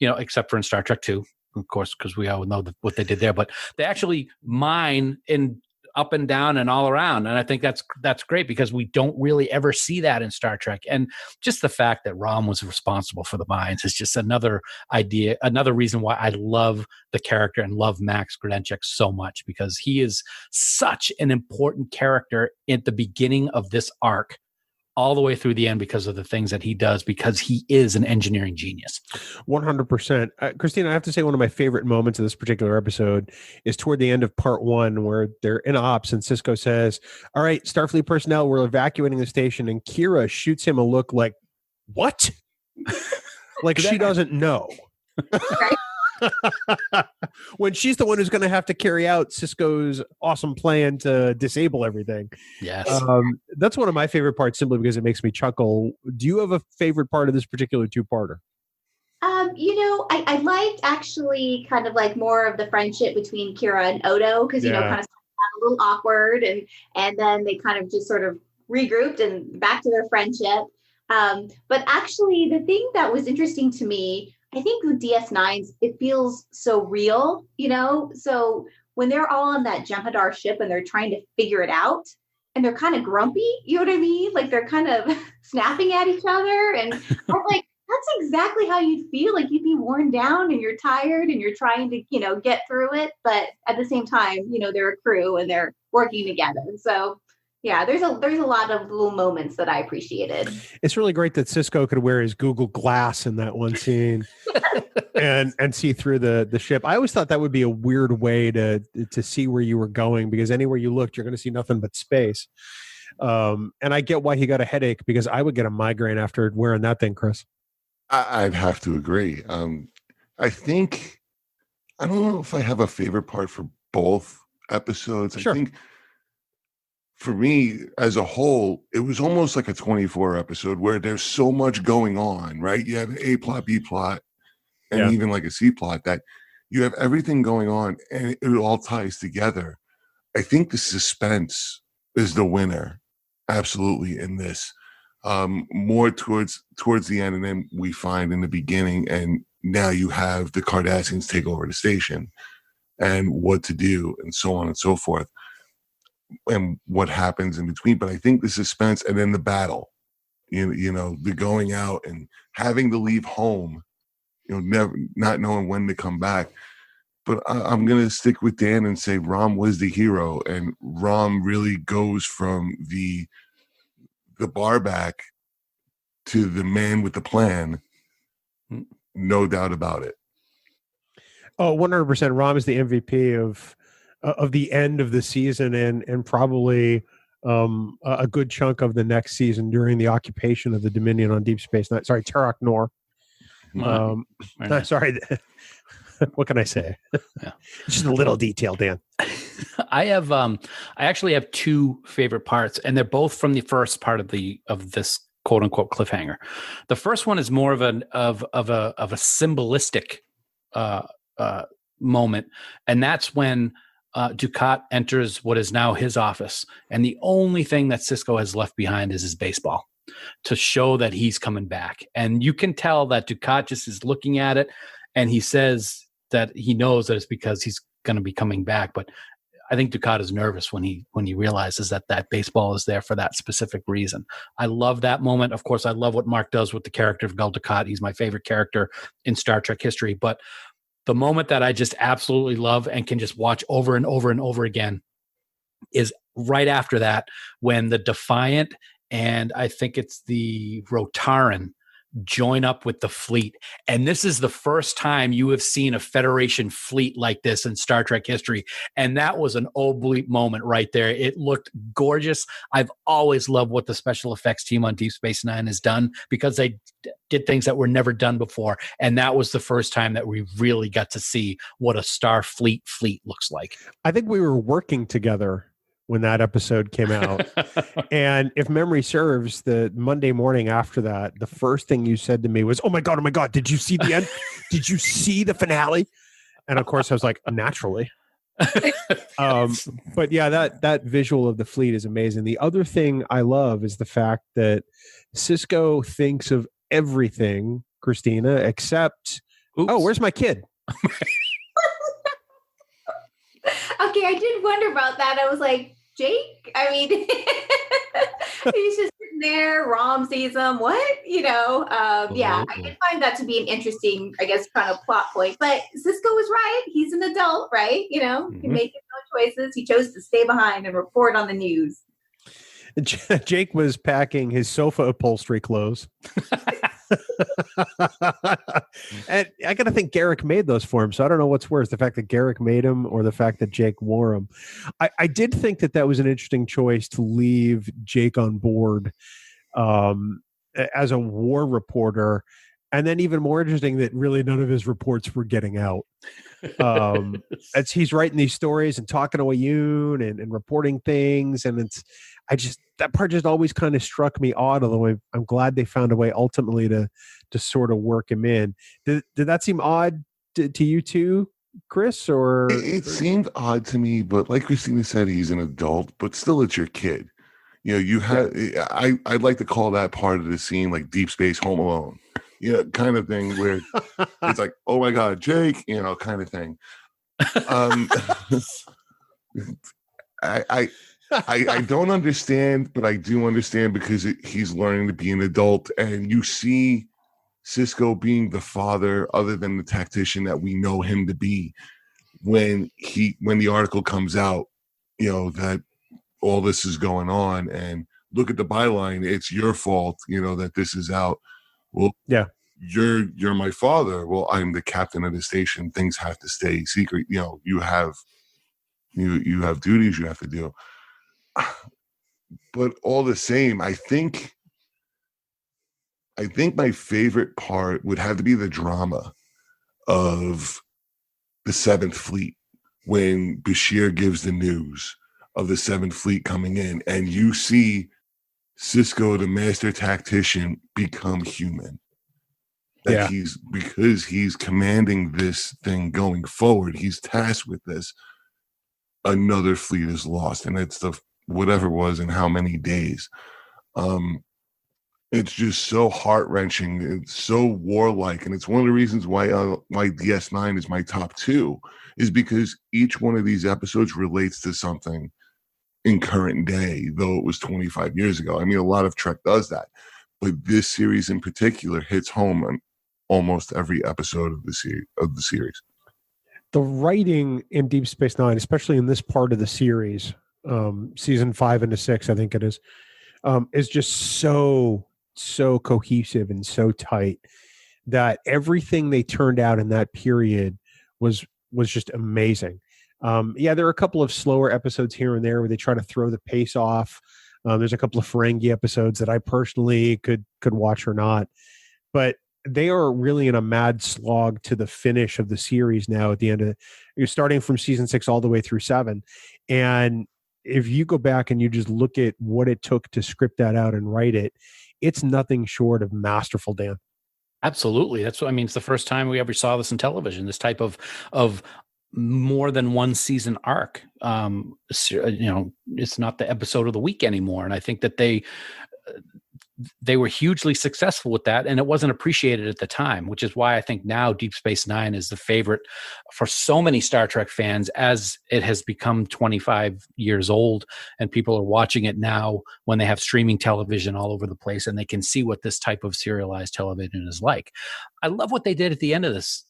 except for in Star Trek 2, of course, because we all know what they did there, but they actually mine in up and down and all around. And I think that's great because we don't really ever see that in Star Trek. And just the fact that Rom was responsible for the mines is just another idea, another reason why I love the character and love Max Grodénchik so much, because he is such an important character at the beginning of this arc all the way through the end because of the things that he does, because he is an engineering genius. 100%. Christina, I have to say one of my favorite moments of this particular episode is toward the end of part 1, where they're in ops and Sisko says, all right, Starfleet personnel, we're evacuating the station. And Kira shoots him a look like, what? Like she doesn't know. When she's the one who's going to have to carry out Sisko's awesome plan to disable everything. Yes. That's one of my favorite parts, simply because it makes me chuckle. Do you have a favorite part of this particular two-parter? I liked actually kind of like more of the friendship between Kira and Odo, because, kind of a little awkward, and then they kind of just sort of regrouped and back to their friendship. But actually, the thing that was interesting to me, I think with DS9s, it feels so real, so when they're all on that Jem'Hadar ship and they're trying to figure it out and they're kind of grumpy, you know what I mean? Like they're kind of snapping at each other. And I'm like, that's exactly how you'd feel. Like you'd be worn down and you're tired and you're trying to, get through it. But at the same time, they're a crew and they're working together. So yeah, there's a lot of little moments that I appreciated. It's really great that Sisko could wear his Google Glass in that one scene and see through the ship. I always thought that would be a weird way to see where you were going, because anywhere you looked, you're going to see nothing but space. And I get why he got a headache, because I would get a migraine after wearing that thing, Chris. I'd have to agree. I think, I don't know if I have a favorite part for both episodes. Sure. I think for me, as a whole, it was almost like a 24 episode where there's so much going on, right? You have an A plot, B plot, and even like a C plot, that you have everything going on and it all ties together. I think the suspense is the winner absolutely in this. More towards the end, and then we find in the beginning, and now you have the Cardassians take over the station and what to do and so on and so forth, and what happens in between. But I think the suspense and then the battle, you know, the going out and having to leave home, you know, never not knowing when to come back. But I'm going to stick with Dan and say Rom was the hero, and Rom really goes from the bar back to the man with the plan. No doubt about it. Oh, 100%. Rom is the MVP of the end of the season and probably a good chunk of the next season during the occupation of the Dominion on Deep Space Nine. Sorry, Tarak Nor. Sorry. What can I say? Yeah. Just a little detail, Dan. I actually have two favorite parts, and they're both from the first part of this quote unquote cliffhanger. The first one is more of a symbolistic moment, and that's when Dukat enters what is now his office, and the only thing that Sisko has left behind is his baseball to show that he's coming back. And you can tell that Dukat just is looking at it, and he says that he knows that it's because he's going to be coming back. But I think Dukat is nervous when he realizes that baseball is there for that specific reason. I love that moment. Of course, I love what Mark does with the character of Gul Dukat. He's my favorite character in Star Trek history. But the moment that I just absolutely love and can just watch over and over and over again is right after that, when the Defiant and I think it's the Rotaran join up with the fleet. And this is the first time you have seen a Federation fleet like this in Star Trek history. And that was an oblique moment right there. It looked gorgeous. I've always loved what the special effects team on Deep Space Nine has done, because they did things that were never done before. And that was the first time that we really got to see what a Starfleet fleet looks like. I think we were working together when that episode came out. And if memory serves, the Monday morning after that, the first thing you said to me was, oh my God, did you see the end? Did you see the finale? And of course I was like, naturally. But yeah, that visual of the fleet is amazing. The other thing I love is the fact that Sisko thinks of everything, Christina, except, oh, where's my kid? Okay, I did wonder about that. I was like, Jake? I mean, he's just sitting there. Rom sees him. What? You know? Yeah, I did find that to be an interesting, I guess, kind of plot point. But Sisko was right. He's an adult, right? You know, he can make his own choices. He chose to stay behind and report on the news. Jake was packing his sofa upholstery clothes. And I got to think Garrick made those for him. So I don't know what's worse, the fact that Garrick made them or the fact that Jake wore them. I did think that was an interesting choice to leave Jake on board as a war reporter. And then even more interesting that really none of his reports were getting out. As he's writing these stories and talking to Ayun and reporting things. And that part just always kind of struck me odd, although I'm glad they found a way ultimately to sort of work him in. Did that seem odd to you too, Chris? Or it seemed odd to me, but like Christina said, he's an adult, but still it's your kid. You know, you have, I'd like to call that part of the scene like Deep Space Home Alone, you know, kind of thing where it's like, oh my God, Jake, you know, kind of thing. I don't understand, but I do understand because he's learning to be an adult, and you see Sisko being the father, other than the tactician that we know him to be, when the article comes out, you know, that all this is going on, and look at the byline, it's your fault, you know, that this is out. Well, yeah, you're my father. Well, I'm the captain of the station. Things have to stay secret. You know, you have duties you have to do. But all the same, I think my favorite part would have to be the drama of the Seventh Fleet when Bashir gives the news of the Seventh Fleet coming in, and you see Sisko, the master tactician, become human. That because he's commanding this thing going forward, he's tasked with this. Another fleet is lost, and it's whatever it was in how many days. It's just so heart-wrenching. It's so warlike. And it's one of the reasons why DS9 is my top 2, is because each one of these episodes relates to something in current day, though it was 25 years ago. I mean, a lot of Trek does that. But this series in particular hits home on almost every episode of the series. The writing in Deep Space Nine, especially in this part of the series, season 5 into 6, I think it is just so cohesive and so tight that everything they turned out in that period was just amazing. There are a couple of slower episodes here and there where they try to throw the pace off. There's a couple of Ferengi episodes that I personally could watch or not, but they are really in a mad slog to the finish of the series now. At the end of, you're starting from season 6 all the way through 7, and if you go back and you just look at what it took to script that out and write it, it's nothing short of masterful, Dan. Absolutely. That's what I mean. It's the first time we ever saw this in television, this type of more than one season arc. It's not the episode of the week anymore. And I think that they were hugely successful with that, and it wasn't appreciated at the time, which is why I think now Deep Space Nine is the favorite for so many Star Trek fans, as it has become 25 years old and people are watching it now when they have streaming television all over the place and they can see what this type of serialized television is like. I love what they did at the end of this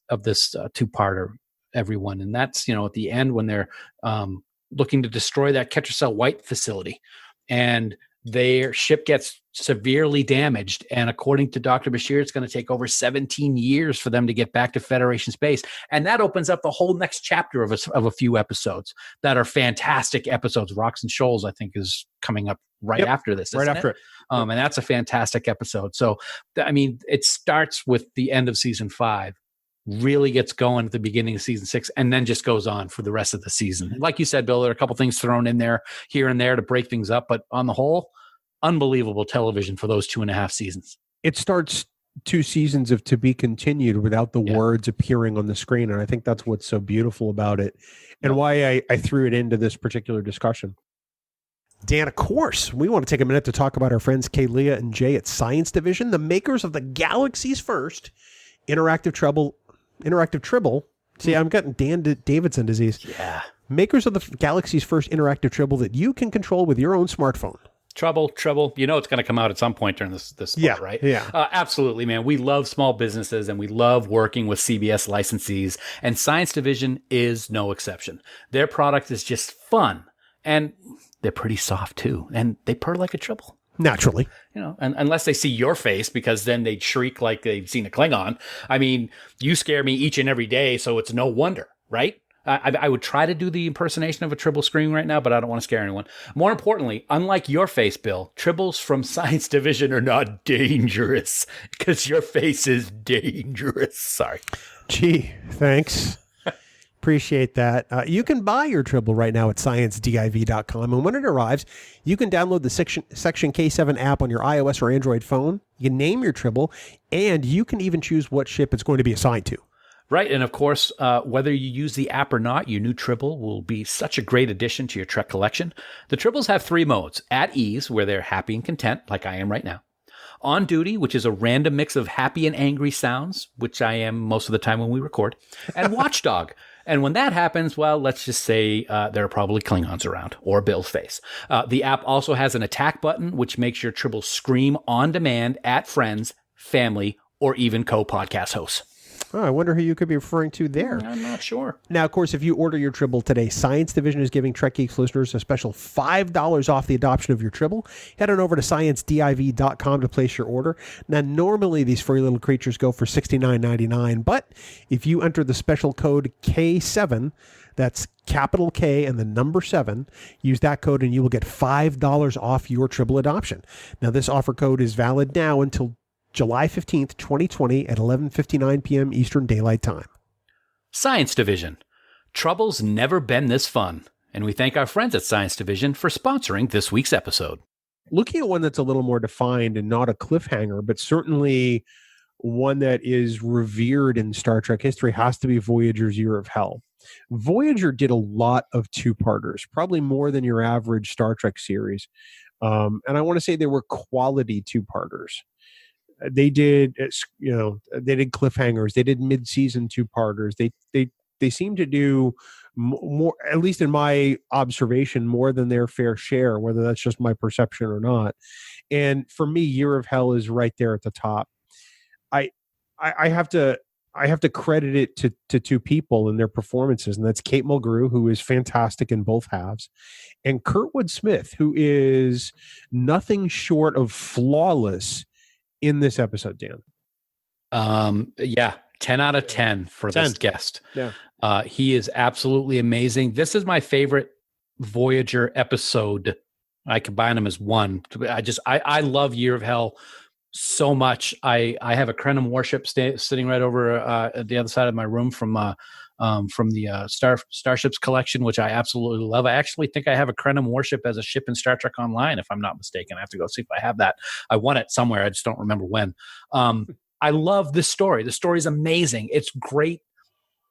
two-parter, everyone. And that's, at the end when they're looking to destroy that Ketracel White facility, and their ship gets severely damaged. And according to Dr. Bashir, it's going to take over 17 years for them to get back to Federation space. And that opens up the whole next chapter of a few episodes that are fantastic episodes. Rocks and Shoals, I think, is coming up after this. Right after it. And that's a fantastic episode. So, I mean, it starts with the end of season 5, really gets going at the beginning of season 6, and then just goes on for the rest of the season. Like you said, Bill, there are a couple things thrown in there here and there to break things up, but on the whole, unbelievable television for those 2.5 seasons. It starts 2 seasons of to be continued without the words appearing on the screen. And I think that's what's so beautiful about it and why I threw it into this particular discussion. Dan, of course, we want to take a minute to talk about our friends Kaylia and Jay at Science Division, the makers of the galaxy's first interactive tribble. See, I'm getting Davidson disease. Yeah. Makers of the galaxy's first interactive tribble that you can control with your own smartphone. Trouble. It's going to come out at some point during this spot, right? Yeah. Absolutely, man. We love small businesses and we love working with CBS licensees, and Science Division is no exception. Their product is just fun, and they're pretty soft too, and they purr like a Tribble. Naturally. And unless they see your face, because then they'd shriek like they've seen a Klingon. I mean, you scare me each and every day, so it's no wonder, right? I would try to do the impersonation of a Tribble screaming right now, but I don't want to scare anyone. More importantly, unlike your face, Bill, Tribbles from Science Division are not dangerous, because your face is dangerous. Sorry. Gee, thanks. Appreciate that. You can buy your Tribble right now at sciencediv.com. And when it arrives, you can download the Section K7 app on your iOS or Android phone. You can name your Tribble, and you can even choose what ship it's going to be assigned to. Right. And of course, whether you use the app or not, your new Tribble will be such a great addition to your Trek collection. The Tribbles have 3 modes: at ease, where they're happy and content, like I am right now; on duty, which is a random mix of happy and angry sounds, which I am most of the time when we record; and watchdog. And when that happens, well, let's just say there are probably Klingons around, or Bill's face. The app also has an attack button, which makes your Tribble scream on demand at friends, family, or even co-podcast hosts. Oh, I wonder who you could be referring to there. I'm not sure. Now, of course, if you order your Tribble today, Science Division is giving Trek Geeks listeners a special $5 off the adoption of your Tribble. Head on over to sciencediv.com to place your order. Now, normally these furry little creatures go for $69.99, but if you enter the special code K7, that's capital K and the number 7, use that code and you will get $5 off your Tribble adoption. Now, this offer code is valid now until July 15th, 2020 at 11:59 p.m. Eastern Daylight Time. Science Division. Trouble's never been this fun. And we thank our friends at Science Division for sponsoring this week's episode. Looking at one that's a little more defined and not a cliffhanger, but certainly one that is revered in Star Trek history has to be Voyager's Year of Hell. Voyager did a lot of two-parters, probably more than your average Star Trek series. And I want to say they were quality two-parters. They did, they did cliffhangers. They did mid-season two-parters. They seem to do more, at least in my observation, more than their fair share, whether that's just my perception or not. And for me, Year of Hell is right there at the top. I have to credit it to two people and their performances, and that's Kate Mulgrew, who is fantastic in both halves, and Kurtwood Smith, who is nothing short of flawless in this episode, Dan. 10 out of 10 for 10. this guest. Yeah. He is absolutely amazing. This is my favorite Voyager episode. I combine them as one. I love Year of Hell so much. I have a Krenim warship sitting right over at the other side of my room from the Starships collection, which I absolutely love. I actually think I have a Krenim warship as a ship in Star Trek Online, if I'm not mistaken. I have to go see if I have that. I won it somewhere. I just don't remember when. I love this story. The story is amazing. It's great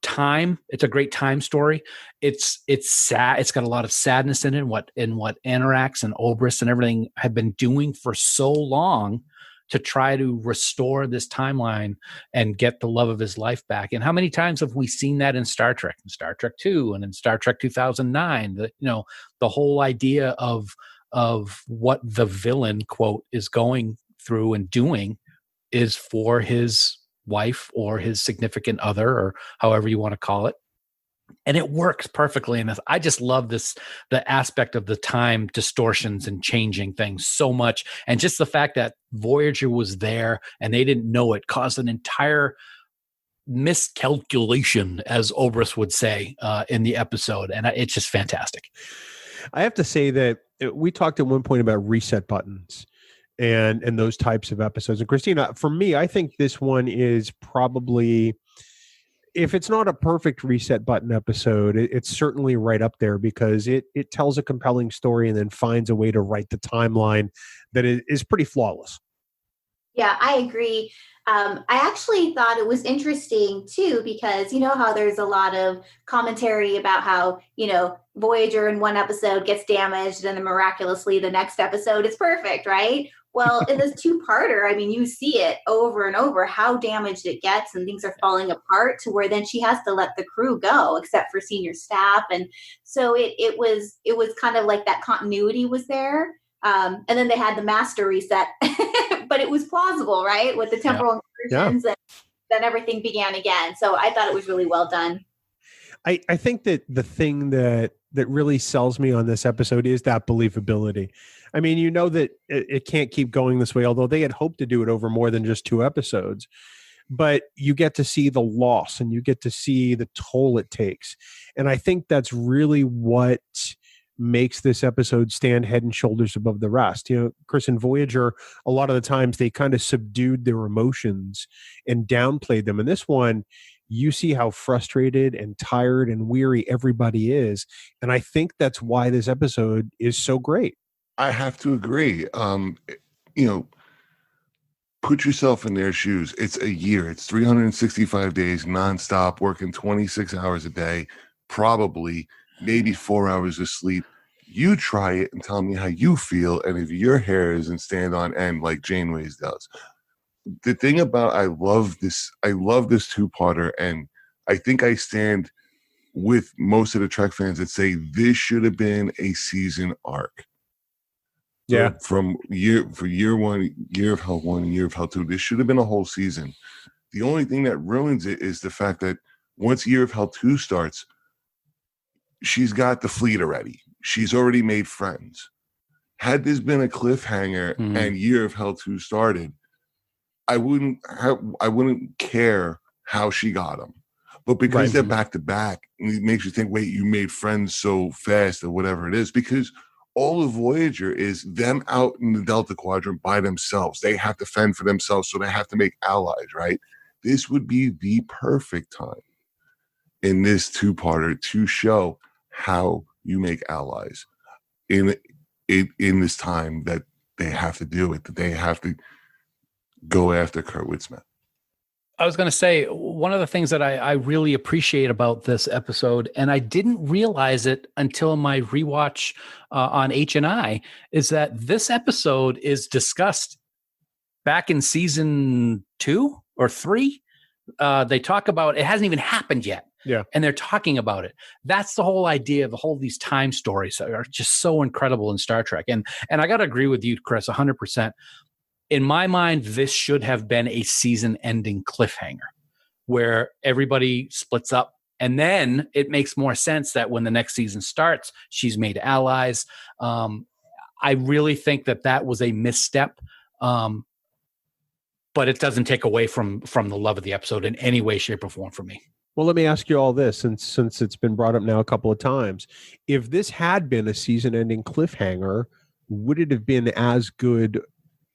time. It's a great time story. It's sad. It's got a lot of sadness in it. What Anarax and Obrys and everything have been doing for so long to try to restore this timeline and get the love of his life back. And how many times have we seen that in Star Trek, in Star Trek 2 and in Star Trek 2009? The whole idea of what the villain, quote, is going through and doing is for his wife or his significant other, or however you want to call it. And it works perfectly in this. I just love the aspect of the time distortions and changing things so much. And just the fact that Voyager was there and they didn't know it caused an entire miscalculation, as Obrys would say, in the episode. And it's just fantastic. I have to say that we talked at one point about reset buttons and those types of episodes. And Christina, for me, I think this one is probably, if it's not a perfect reset button episode, it's certainly right up there, because it tells a compelling story and then finds a way to write the timeline that is pretty flawless. Yeah, I agree. I actually thought it was interesting too, because you know how there's a lot of commentary about how, Voyager in one episode gets damaged and then miraculously the next episode is perfect, right? Well, in this two-parter, I mean, you see it over and over, how damaged it gets and things are falling apart, to where then she has to let the crew go, except for senior staff. And so it was kind of like that continuity was there. And then they had the master reset, but it was plausible, right? With the temporal incursions, and then everything began again. So I thought it was really well done. I think that the thing that really sells me on this episode is that believability. I mean, that it can't keep going this way, although they had hoped to do it over more than just 2 episodes. But you get to see the loss and you get to see the toll it takes. And I think that's really what makes this episode stand head and shoulders above the rest. Chris and Voyager, a lot of the times they kind of subdued their emotions and downplayed them. And this one, you see how frustrated and tired and weary everybody is. And I think that's why this episode is so great. I have to agree. Put yourself in their shoes. It's a year. It's 365 days nonstop, working 26 hours a day, probably maybe 4 hours of sleep. You try it and tell me how you feel, and if your hair isn't stand on end like Janeway's does. The thing about I love this two-parter, and I think I stand with most of the Trek fans that say this should have been a season arc. Yeah. So for year one, Year of Hell 1, Year of Hell 2, this should have been a whole season. The only thing that ruins it is the fact that once Year of Hell 2 starts, she's got the fleet already. She's already made friends. Had this been a cliffhanger and Year of Hell 2 started, I wouldn't care how she got them. But because they're back to back, it makes you think, wait, you made friends so fast or whatever it is, because all of Voyager is them out in the Delta Quadrant by themselves. They have to fend for themselves, so they have to make allies, right? This would be the perfect time in this two-parter to show how you make allies in this time that they have to do it, that they have to go after Kurtwood Smith. I was going to say, one of the things that I really appreciate about this episode, and I didn't realize it until my rewatch on H&I, is that this episode is discussed back in season 2 or 3. They talk about it hasn't even happened yet. Yeah. And they're talking about it. That's the whole idea of these time stories are just so incredible in Star Trek. And I got to agree with you, Chris, 100%. In my mind, this should have been a season-ending cliffhanger where everybody splits up. And then it makes more sense that when the next season starts, she's made allies. I really think that was a misstep. But it doesn't take away from the love of the episode in any way, shape, or form for me. Well, let me ask you all this, since it's been brought up now a couple of times. If this had been a season-ending cliffhanger, would it have been as good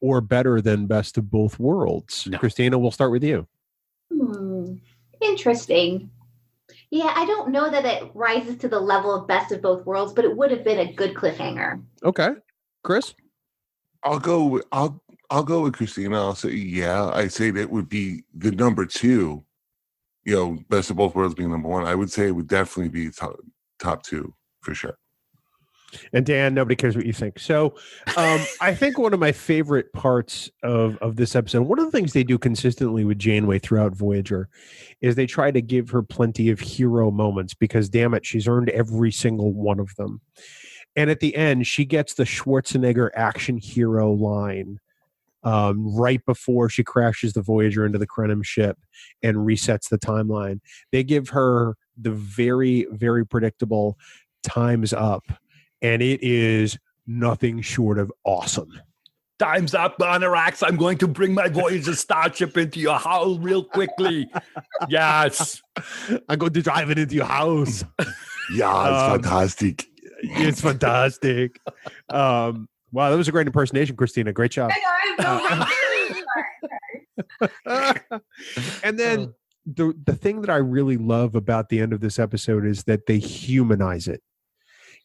or better than Best of Both Worlds? No. Christina, we'll start with you. Interesting. Yeah, I don't know that it rises to the level of Best of Both Worlds, but it would have been a good cliffhanger. Okay. Chris? I'll go with Christina. I'll say, yeah, I say that would be the number 2, Best of Both Worlds being number 1. I would say it would definitely be top 2 for sure. And Dan, nobody cares what you think. So I think one of my favorite parts of this episode, one of the things they do consistently with Janeway throughout Voyager is they try to give her plenty of hero moments because, damn it, she's earned every single one of them. And at the end, she gets the Schwarzenegger action hero line right before she crashes the Voyager into the Krenim ship and resets the timeline. They give her the very, very predictable time's up. And it is nothing short of awesome. Time's up, Monarax. I'm going to bring my Voyager starship into your house real quickly. Yes. I'm going to drive it into your house. Yeah, it's fantastic. It's fantastic. Wow, that was a great impersonation, Christina. Great job. And then the thing that I really love about the end of this episode is that they humanize it.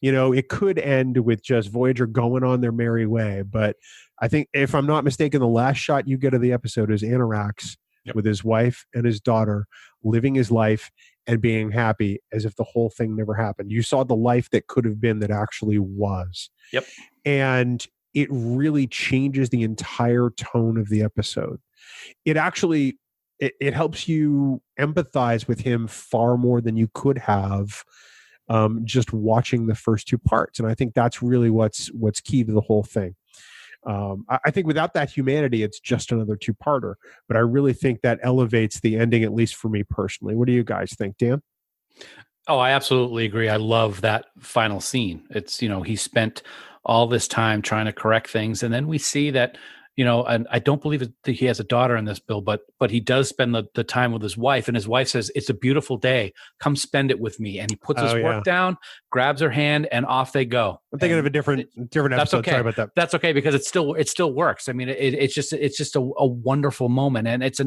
It could end with just Voyager going on their merry way, but I think, if I'm not mistaken, the last shot you get of the episode is Anarax with his wife and his daughter living his life and being happy as if the whole thing never happened. You saw the life that could have been that actually was. Yep. And it really changes the entire tone of the episode. It actually, it helps you empathize with him far more than you could have just watching the first 2 parts. And I think that's really what's key to the whole thing. I think without that humanity, it's just another 2-parter. But I really think that elevates the ending, at least for me personally. What do you guys think, Dan? Oh, I absolutely agree. I love that final scene. It's, he spent all this time trying to correct things. And then we see that, and I don't believe that he has a daughter in this, Bill, but he does spend the time with his wife, and his wife says, "It's a beautiful day. Come spend it with me." And he puts his work down, grabs her hand, and off they go. I'm thinking of a different episode. Okay. Sorry about that. That's okay, because it still works. I mean, it's just a wonderful moment. And it's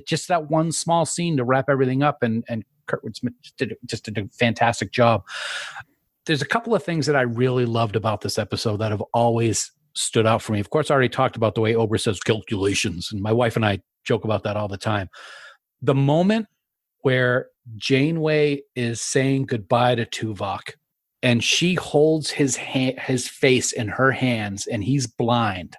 just that one small scene to wrap everything up. And Kurtwood Smith did a fantastic job. There's a couple of things that I really loved about this episode that have always stood out for me. Of course, I already talked about the way Oberst says calculations, and my wife and I joke about that all the time. The moment where Janeway is saying goodbye to Tuvok, and she holds his face in her hands, and he's blind.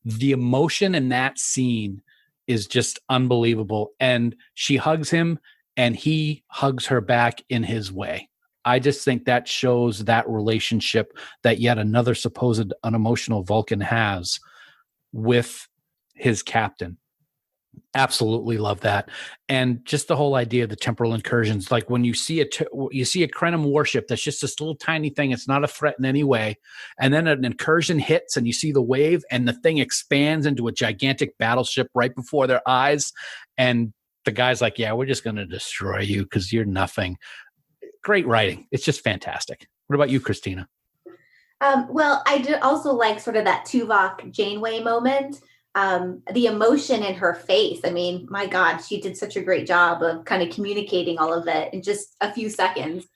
The emotion in that scene is just unbelievable. And she hugs him, and he hugs her back in his way. I just think that shows that relationship that yet another supposed unemotional Vulcan has with his captain. Absolutely love that. And just the whole idea of the temporal incursions, like when you see a Krenim warship that's just this little tiny thing, it's not a threat in any way, and then an incursion hits and you see the wave and the thing expands into a gigantic battleship right before their eyes, and the guy's like, yeah, we're just going to destroy you because you're nothing. Great writing. It's just fantastic. What about you, Christina? Well, I do also like sort of that Tuvok Janeway moment. The emotion in her face. I mean, my God, she did such a great job of kind of communicating all of it in just a few seconds.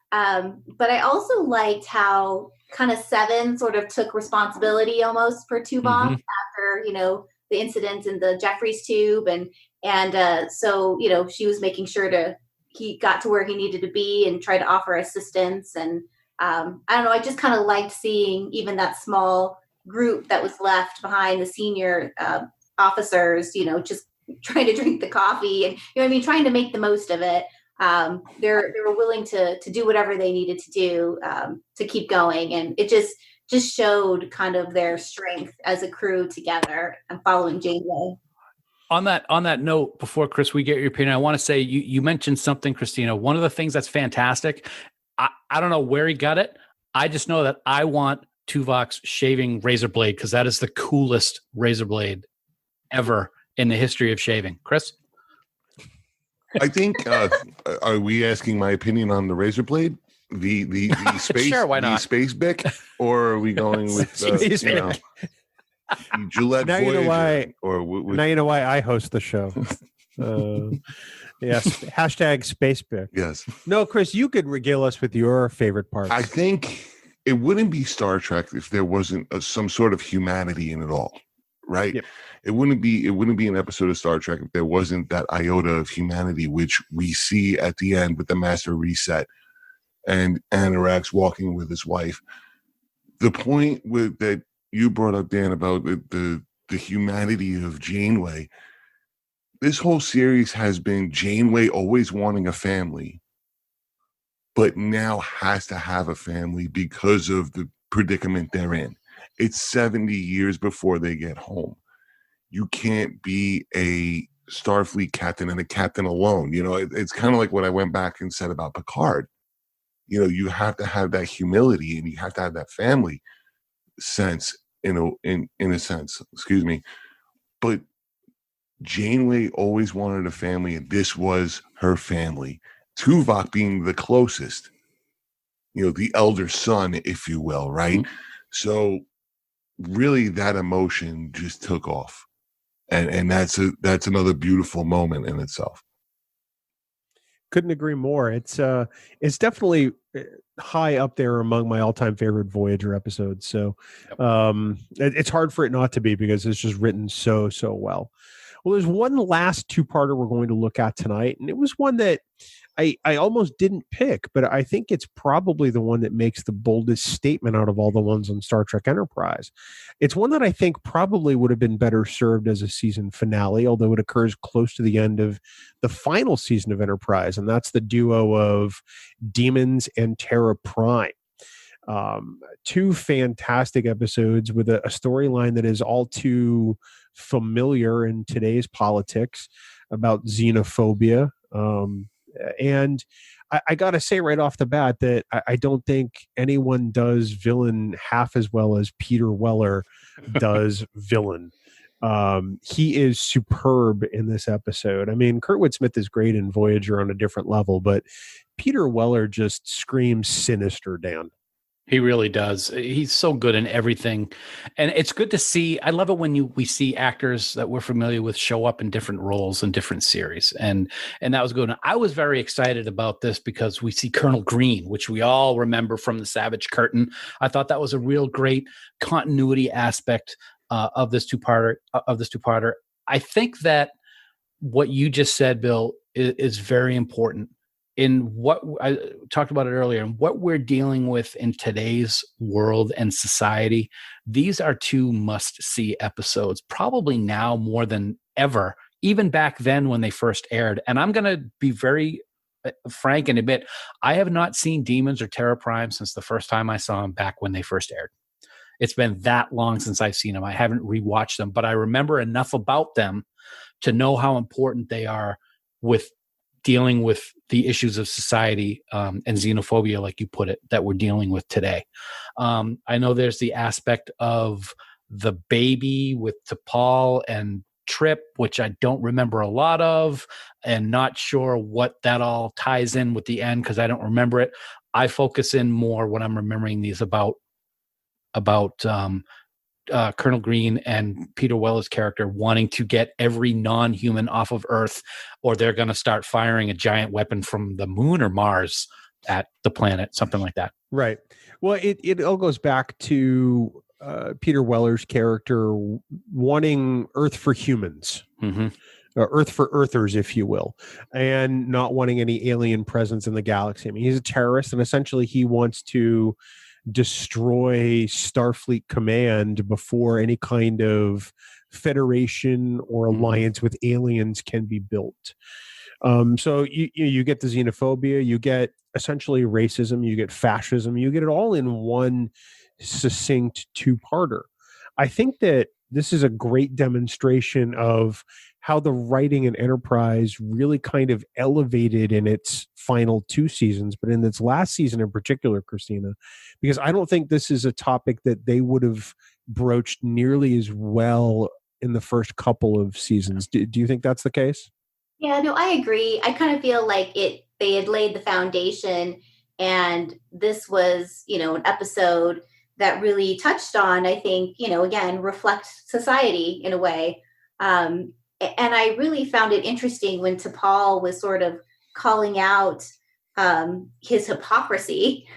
But I also liked how kind of Seven sort of took responsibility almost for Tuvok after, the incident in the Jeffries tube, and And so, she was making sure he got to where he needed to be and tried to offer assistance. And I don't know, I just kind of liked seeing even that small group that was left behind, the senior officers, just trying to drink the coffee and, trying to make the most of it. They were willing to do whatever they needed to do to keep going. And it just showed kind of their strength as a crew together and following Janeway. On that note, before Chris, we get your opinion, I want to say you mentioned something, Christina. One of the things that's fantastic, I don't know where he got it. I just know that I want Tuvok's shaving razor blade because that is the coolest razor blade ever in the history of shaving. Chris? I think, are we asking my opinion on the razor blade? The space, sure, why not? The space bic, or are we going with Gillette now Voyager? You know why, or now you know why I host the show. Yes, hashtag SpaceBic. Yes. No, Chris, you could regale us with your favorite parts. I think it wouldn't be Star Trek if there wasn't some sort of humanity in it all, right? Yep. It wouldn't be an episode of Star Trek if there wasn't that iota of humanity, which we see at the end with the Master Reset and Anorak's walking with his wife. The point that you brought up, Dan, about the humanity of Janeway. This whole series has been Janeway always wanting a family, but now has to have a family because of the predicament they're in. It's 70 years before they get home. You can't be a Starfleet captain and a captain alone. It's kind of like what I went back and said about Picard. You have to have that humility and you have to have that family sense in a sense, excuse me. But Janeway always wanted a family, and this was her family. Tuvok being the closest, the elder son, if you will, right? Mm-hmm. So really that emotion just took off. And that's another beautiful moment in itself. Couldn't agree more. It's definitely high up there among my all-time favorite Voyager episodes. So it's hard for it not to be because it's just written so well. Well, there's one last two-parter we're going to look at tonight, and it was one that I almost didn't pick, but I think it's probably the one that makes the boldest statement out of all the ones on Star Trek Enterprise. It's one that I think probably would have been better served as a season finale, although it occurs close to the end of the final season of Enterprise, and that's the duo of Demons and Terra Prime. Two fantastic episodes with a storyline that is all too familiar in today's politics about xenophobia. And I got to say right off the bat that I don't think anyone does villain half as well as Peter Weller does villain. He is superb in this episode. I mean, Kurtwood Smith is great in Voyager on a different level, but Peter Weller just screams sinister, Dan. He really does. He's so good in everything. And it's good to see. I love it when we see actors that we're familiar with show up in different roles in different series. And that was good. I was very excited about this because we see Colonel Green, which we all remember from the Savage Curtain. I thought that was a real great continuity aspect of this two-parter. I think that what you just said, Bill, is very important. In what I talked about it earlier, and what we're dealing with in today's world and society, these are two must-see episodes, probably now more than ever, even back then when they first aired. And I'm going to be very frank and admit, I have not seen Demons or Terra Prime since the first time I saw them back when they first aired. It's been that long since I've seen them. I haven't rewatched them, but I remember enough about them to know how important they are with dealing with the issues of society and xenophobia, like you put it, that we're dealing with today. I know there's the aspect of the baby with T'Pol and Trip, which I don't remember a lot of, and not sure what that all ties in with the end because I don't remember it. I focus in more when I'm remembering these about Colonel Green and Peter Weller's character wanting to get every non-human off of Earth, or they're going to start firing a giant weapon from the moon or Mars at the planet, something like that. Right. Well, it all goes back to Peter Weller's character wanting Earth for humans. Mm-hmm. Earth for Earthers, if you will, and not wanting any alien presence in the galaxy. I mean, he's a terrorist, and essentially he wants to destroy Starfleet Command before any kind of federation or alliance with aliens can be built. So you get the xenophobia, you get essentially racism, you get fascism, you get it all in one succinct two-parter. I think that this is a great demonstration of how the writing in Enterprise really kind of elevated in its final 2 seasons, but in its last season in particular, Christina, because I don't think this is a topic that they would have broached nearly as well in the first couple of seasons. Do you think that's the case? Yeah, no, I agree. I kind of feel like they had laid the foundation, and this was, an episode that really touched on, I think, again, reflect society in a way. And I really found it interesting when T'Pol was sort of calling out his hypocrisy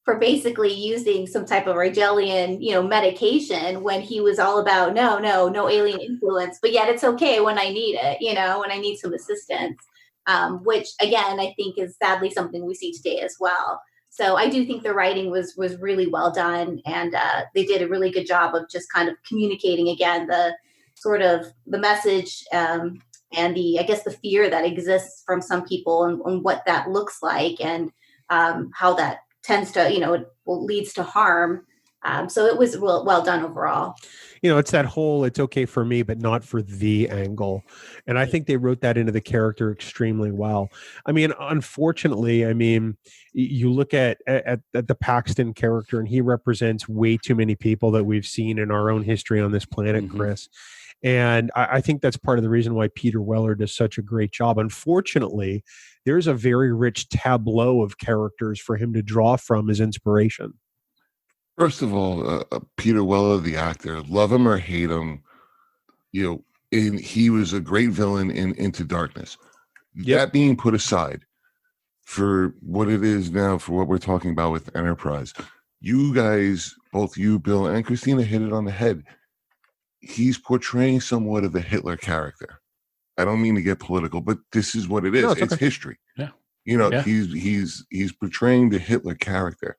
for basically using some type of Rigelian, medication when he was all about, no alien influence, but yet it's okay when I need it, when I need some assistance, which again, I think is sadly something we see today as well. So I do think the writing was really well done, and they did a really good job of just kind of communicating again the sort of the message and the fear that exists from some people and what that looks like, and how that tends to, it leads to harm. So it was well done overall. It's that whole, it's okay for me, but not for the angle. And I think they wrote that into the character extremely well. I mean, unfortunately, you look at the Paxton character, and he represents way too many people that we've seen in our own history on this planet, Chris. And I think that's part of the reason why Peter Weller does such a great job. Unfortunately, there's a very rich tableau of characters for him to draw from as inspiration. First of all, Peter Weller, the actor, love him or hate him, and he was a great villain in Into Darkness. Yep. That being put aside, for what it is now, for what we're talking about with Enterprise, you guys, both you, Bill, and Christina, hit it on the head. He's portraying somewhat of a Hitler character. I don't mean to get political, but this is what it is. No, it's history. Yeah. He's portraying the Hitler character.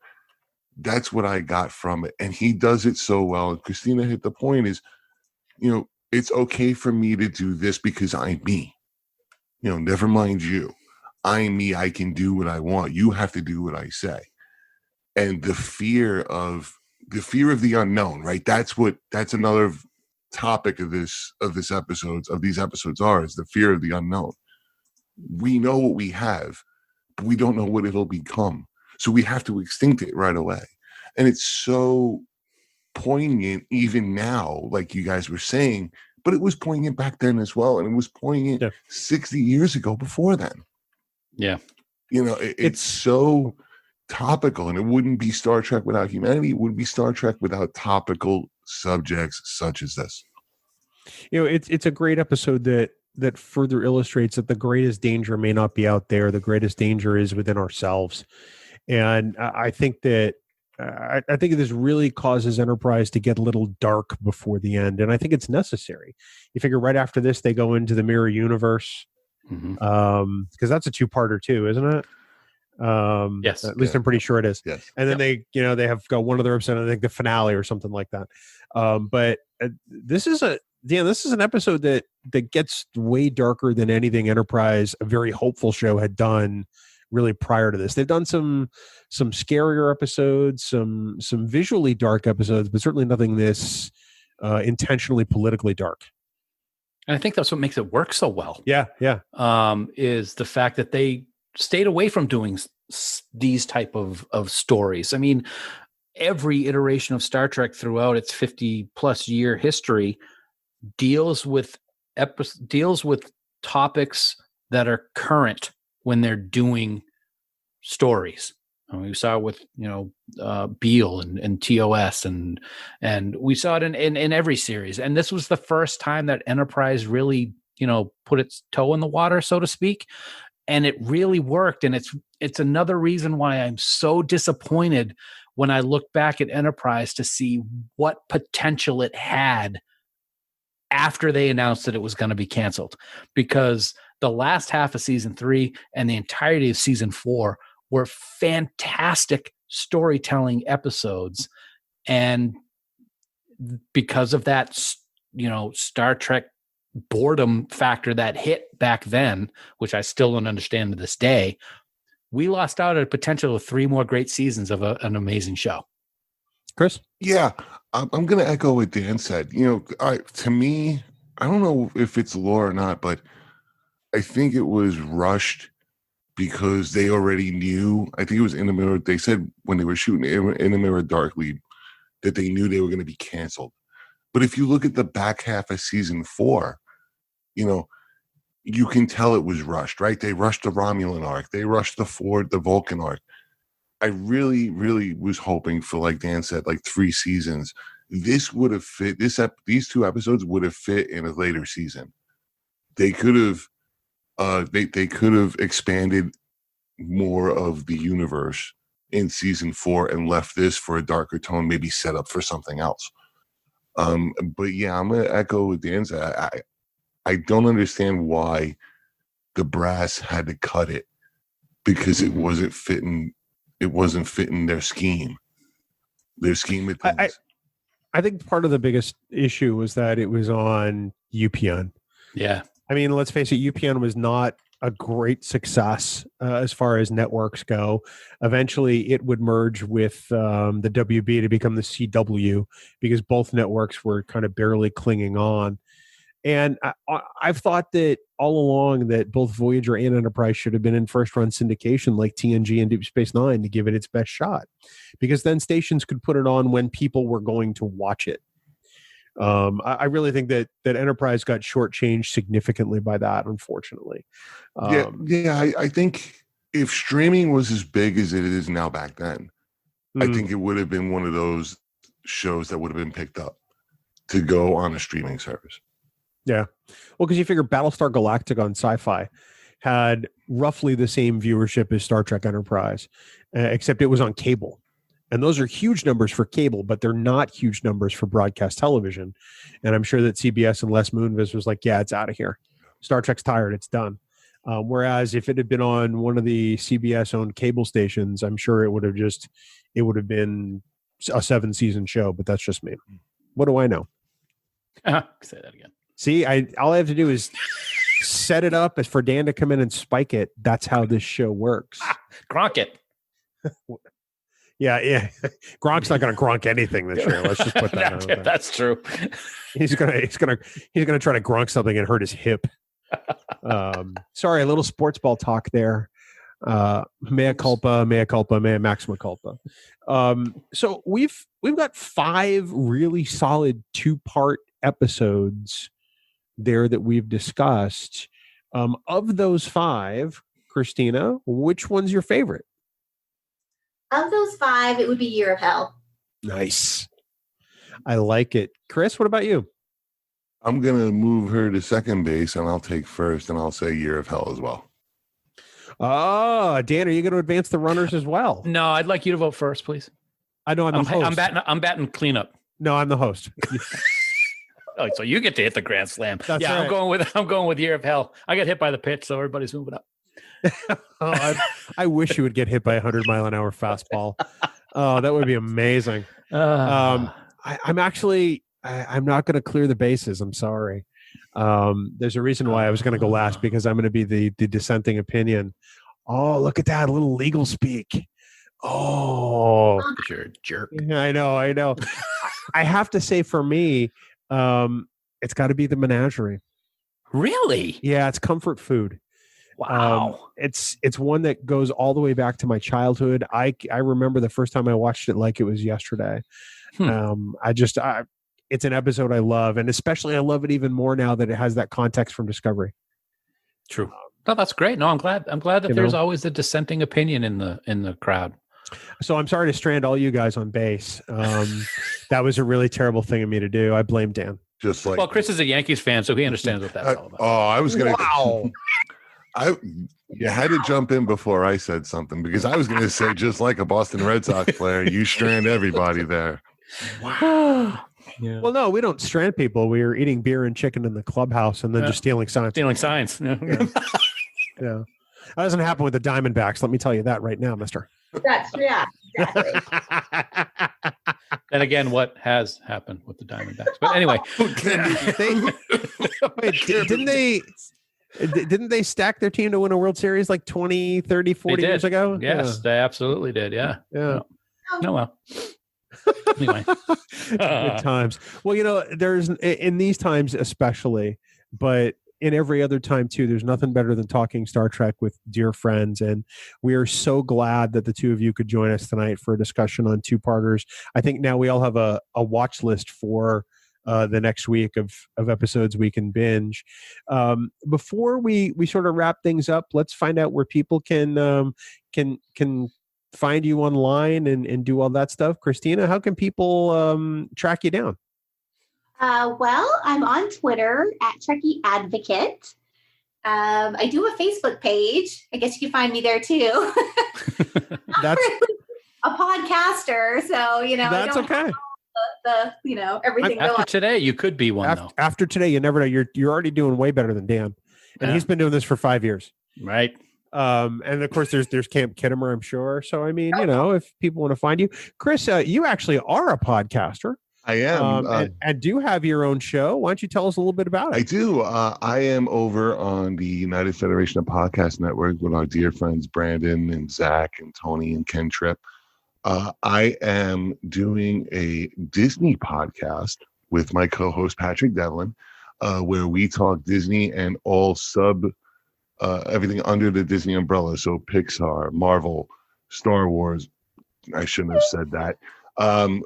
That's what I got from it. And he does it so well. And Christina hit the point is, it's okay for me to do this because I'm me. Never mind you. I'm me. I can do what I want. You have to do what I say. And the fear of the unknown, right? That's another topic of these episodes is the fear of the unknown. We know what we have, but we don't know what it'll become. So we have to extinct it right away. And it's so poignant even now, like you guys were saying, but it was poignant back then as well. And it was poignant 60 years ago before then. Yeah. It's so topical, and it wouldn't be Star Trek without humanity. It wouldn't be Star Trek without topical subjects such as this. It's a great episode that further illustrates that the greatest danger may not be out there. The greatest danger is within ourselves. And I think that I think this really causes Enterprise to get a little dark before the end, and I think it's necessary. You figure right after this they go into the mirror universe, because that's a 2-parter too, isn't it? Yes, at least I'm pretty sure it is. Yes, and then they have got one other episode, I think the finale or something like that. But this is an episode that gets way darker than anything Enterprise, a very hopeful show, had done really prior to this. They've done some scarier episodes, some visually dark episodes, but certainly nothing this intentionally politically dark. And I think that's what makes it work so well. Yeah. Is the fact that they stayed away from doing these type of stories. I mean, every iteration of Star Trek throughout its 50+ year history deals with topics that are current when they're doing stories. We saw it with Beale and TOS, and we saw it in every series. And this was the first time that Enterprise really put its toe in the water, so to speak, and it really worked. And it's another reason why I'm so disappointed when I look back at Enterprise to see what potential it had after they announced that it was going to be canceled, because the last half of season 3 and the entirety of season 4 were fantastic storytelling episodes. And because of that, Star Trek boredom factor that hit back then, which I still don't understand to this day, we lost out at a potential of 3 more great seasons of an amazing show. Chris? Yeah, I'm going to echo what Dan said. To me, I don't know if it's lore or not, but I think it was rushed because they already knew. I think it was in the mirror. They said when they were shooting in the mirror darkly that they knew they were going to be canceled. But if you look at the back half of season 4, you can tell it was rushed, right? They rushed the Romulan arc. They rushed the Vulcan arc. I really, really was hoping for, like Dan said, like 3 seasons. This would have fit. These 2 episodes would have fit in a later season. They could have, they could have expanded more of the universe in season 4 and left this for a darker tone, maybe set up for something else. But yeah, I'm gonna echo what Dan said. I don't understand why the brass had to cut it, because it wasn't fitting. It wasn't fitting their scheme. Their scheme of things. I think part of the biggest issue was that it was on UPN. Yeah. I mean, let's face it, UPN was not a great success as far as networks go. Eventually, it would merge with the WB to become the CW, because both networks were kind of barely clinging on. And I've thought that all along that both Voyager and Enterprise should have been in first-run syndication like TNG and Deep Space Nine to give it its best shot, because then stations could put it on when people were going to watch it. I really think that Enterprise got shortchanged significantly by that, unfortunately. I think if streaming was as big as it is now back then, I think it would have been one of those shows that would have been picked up to go on a streaming service. Yeah. Well, because you figure Battlestar Galactica on Sci-Fi had roughly the same viewership as Star Trek Enterprise, except it was on cable. And those are huge numbers for cable, but they're not huge numbers for broadcast television. And I'm sure that CBS and Les Moonves was like, yeah, it's out of here. Star Trek's tired. It's done. Whereas if it had been on one of the CBS-owned cable stations, I'm sure it would have been a 7-season show, but that's just me. What do I know? Say that again. See, all I have to do is set it up as for Dan to come in and spike it. That's how this show works. Gronk it. Yeah. Gronk's not going to gronk anything this year. Let's just put that out there. That's true. He's gonna try to gronk something and hurt his hip. Sorry, a little sports ball talk there. Mea culpa, mea maxima culpa. So we've got 5 really solid 2-part episodes there that we've discussed. Of those 5, Christina, which one's your favorite? Of those 5, it would be Year of Hell. Nice. I like it. Chris, what about you? I'm going to move her to second base, and I'll take first, and I'll say Year of Hell as well. Oh, Dan, are you going to advance the runners as well? No, I'd like you to vote first, please. I know I'm the host. I'm batting cleanup. No, I'm the host. Oh, so you get to hit the grand slam. That's yeah, right. I'm going with Year of Hell. I got hit by the pitch, so everybody's moving up. I wish you would get hit by a 100-mile-an-hour fastball. Oh, that would be amazing. I'm not going to clear the bases. I'm sorry. There's a reason why I was going to go last, because I'm going to be the dissenting opinion. Oh, look at that, a little legal speak. Oh, you're a jerk. I know. I have to say, for me, it's got to be the Menagerie. Really? Yeah, it's comfort food. Wow. It's one that goes all the way back to my childhood. I remember the first time I watched it like it was yesterday. It's an episode I love, and especially I love it even more now that it has that context from Discovery. True. No, that's great. No, I'm glad that there's always a dissenting opinion in the crowd. So I'm sorry to strand all you guys on base. That was a really terrible thing of me to do. I blame Dan. Just like, well, Chris is a Yankees fan, so he understands what that's all about. I was going to. Wow. You had to jump in before I said something, because I was going to say, just like a Boston Red Sox player, you strand everybody there. Wow. Yeah. Well, no, we don't strand people. We were eating beer and chicken in the clubhouse and then just stealing signs. Stealing signs. Yeah. That doesn't happen with the Diamondbacks. Let me tell you that right now, mister. Exactly. And again, what has happened with the Diamondbacks? But anyway, didn't they stack their team to win a World Series like 20, 30, 40 years ago? Yes, they absolutely did. Yeah. Yeah. No, well. Anyway. Good times. Well, there's in these times especially, but in every other time too, there's nothing better than talking Star Trek with dear friends. And we are so glad that the two of you could join us tonight for a discussion on two-parters. I think now we all have a watch list for the next week of episodes we can binge. Before we sort of wrap things up, let's find out where people can find you online and do all that stuff. Christina, how can people track you down? Well, I'm on Twitter at Trekkie Advocate. I do a Facebook page. I guess you can find me there too. That's really a podcaster, so that's okay. The everything After going. today, you could be one though. After today, you never know. You're already doing way better than Dan, and he's been doing this for 5 years. Right. And of course, there's Camp Kittimer, I'm sure. So I mean, if people want to find you, Chris, you actually are a podcaster. I am. And do have your own show. Why don't you tell us a little bit about it? I do. I am over on the United Federation of Podcast Network with our dear friends Brandon and Zach and Tony and Ken Tripp. I am doing a Disney podcast with my co-host Patrick Devlin, where we talk Disney and all everything under the Disney umbrella. So Pixar, Marvel, Star Wars. I shouldn't have said that. And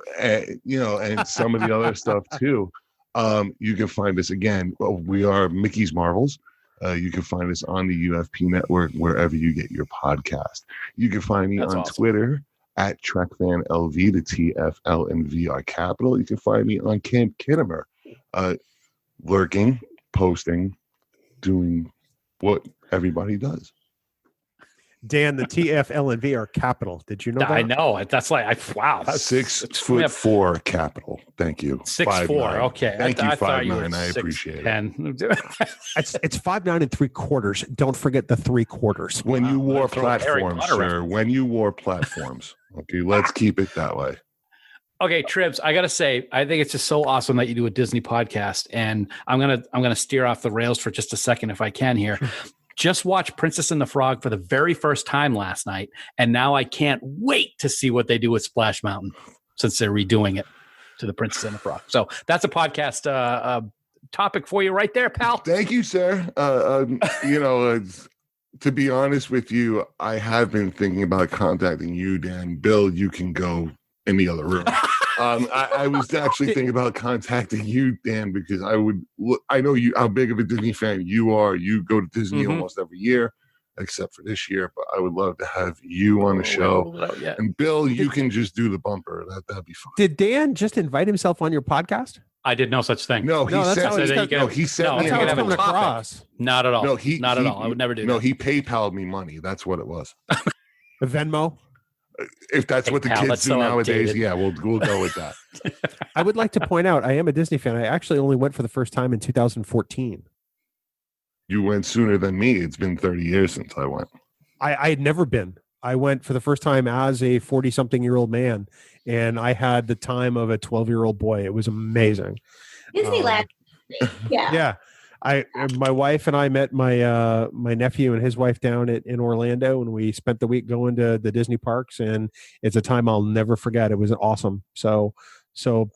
some of the other stuff too. You can find us again. We are Mickey's Marvels. You can find us on the UFP network wherever you get your podcast. You can find me on Twitter at TrekFanLV. The TFL and V are capital. You can find me on Camp Kittimer, lurking, posting, doing what everybody does. Dan, the TFL and V are capital. Did you know that? I know. That's like, wow. That's 6'4" capital. Thank you. 6'4". Okay. Thank you, I thought you 5'9". were I appreciate it. It's 5'9" and 3/4. Don't forget the 3/4. When you wore platforms, sir. When you wore platforms. Okay, let's keep it that way. Okay, Tribs, I gotta say, I think it's just so awesome that you do a Disney podcast, and I'm gonna steer off the rails for just a second if I can here. Just watched Princess and the Frog for the very first time last night, and now I can't wait to see what they do with Splash Mountain since they're redoing it to the Princess and the Frog. So that's a podcast topic for you right there, pal. Thank you, sir. To be honest with you, I have been thinking about contacting you, Dan. Bill, you can go in the other room. I was actually thinking about contacting you, Dan, because I know you how big of a Disney fan you are. You go to Disney almost every year, except for this year. But I would love to have you on the show. And Bill, you can just do the bumper. That'd be fun. Did Dan just invite himself on your podcast? I did no such thing. No, he sent me across. Not at all. No, not at all. I would never do that. No, he PayPal'd me money. That's what it was. Venmo? If that's what the kids do nowadays, yeah, we'll go with that. I would like to point out, I am a Disney fan. I actually only went for the first time in 2014. You went sooner than me. It's been 30 years since I went. I had never been. I went for the first time as a 40-something-year-old man, and I had the time of a 12-year-old boy. It was amazing. Disneyland. Yeah. My wife and I met my my nephew and his wife down in Orlando, and we spent the week going to the Disney parks, and it's a time I'll never forget. It was awesome. So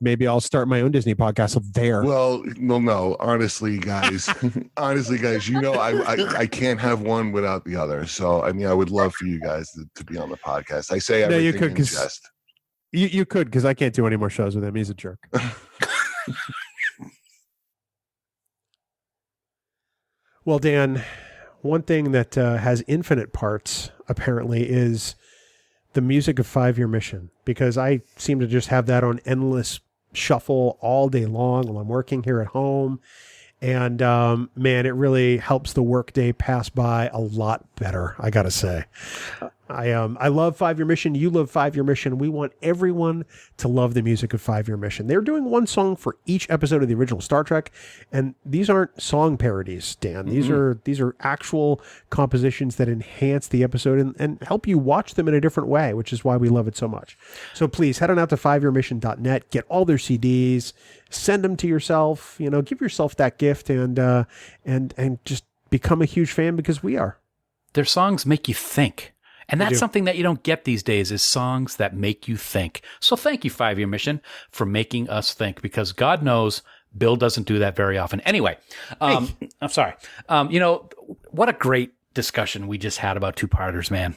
maybe I'll start my own Disney podcast there. Well, no, honestly, guys, I can't have one without the other. So I mean, I would love for you guys to be on the podcast. I say everything you could, in jest. You could, because I can't do any more shows with him. He's a jerk. Well, Dan, one thing that has infinite parts, apparently, is the music of 5-Year Mission, because I seem to just have that on endless shuffle all day long while I'm working here at home. And, man, it really helps the workday pass by a lot better, I got to say. I love 5-Year Mission. You love 5-Year Mission. We want everyone to love the music of 5-Year Mission. They're doing one song for each episode of the original Star Trek, and these aren't song parodies, Dan. These are actual compositions that enhance the episode and help you watch them in a different way, which is why we love it so much. So please head on out to 5yearmission.net, get all their CDs, send them to yourself. Give yourself that gift and just become a huge fan because we are. Their songs make you think. And that's something that you don't get these days is songs that make you think. So thank you, 5-Year Mission, for making us think, because God knows Bill doesn't do that very often. Anyway, I'm sorry. What a great discussion we just had about two-parters, man.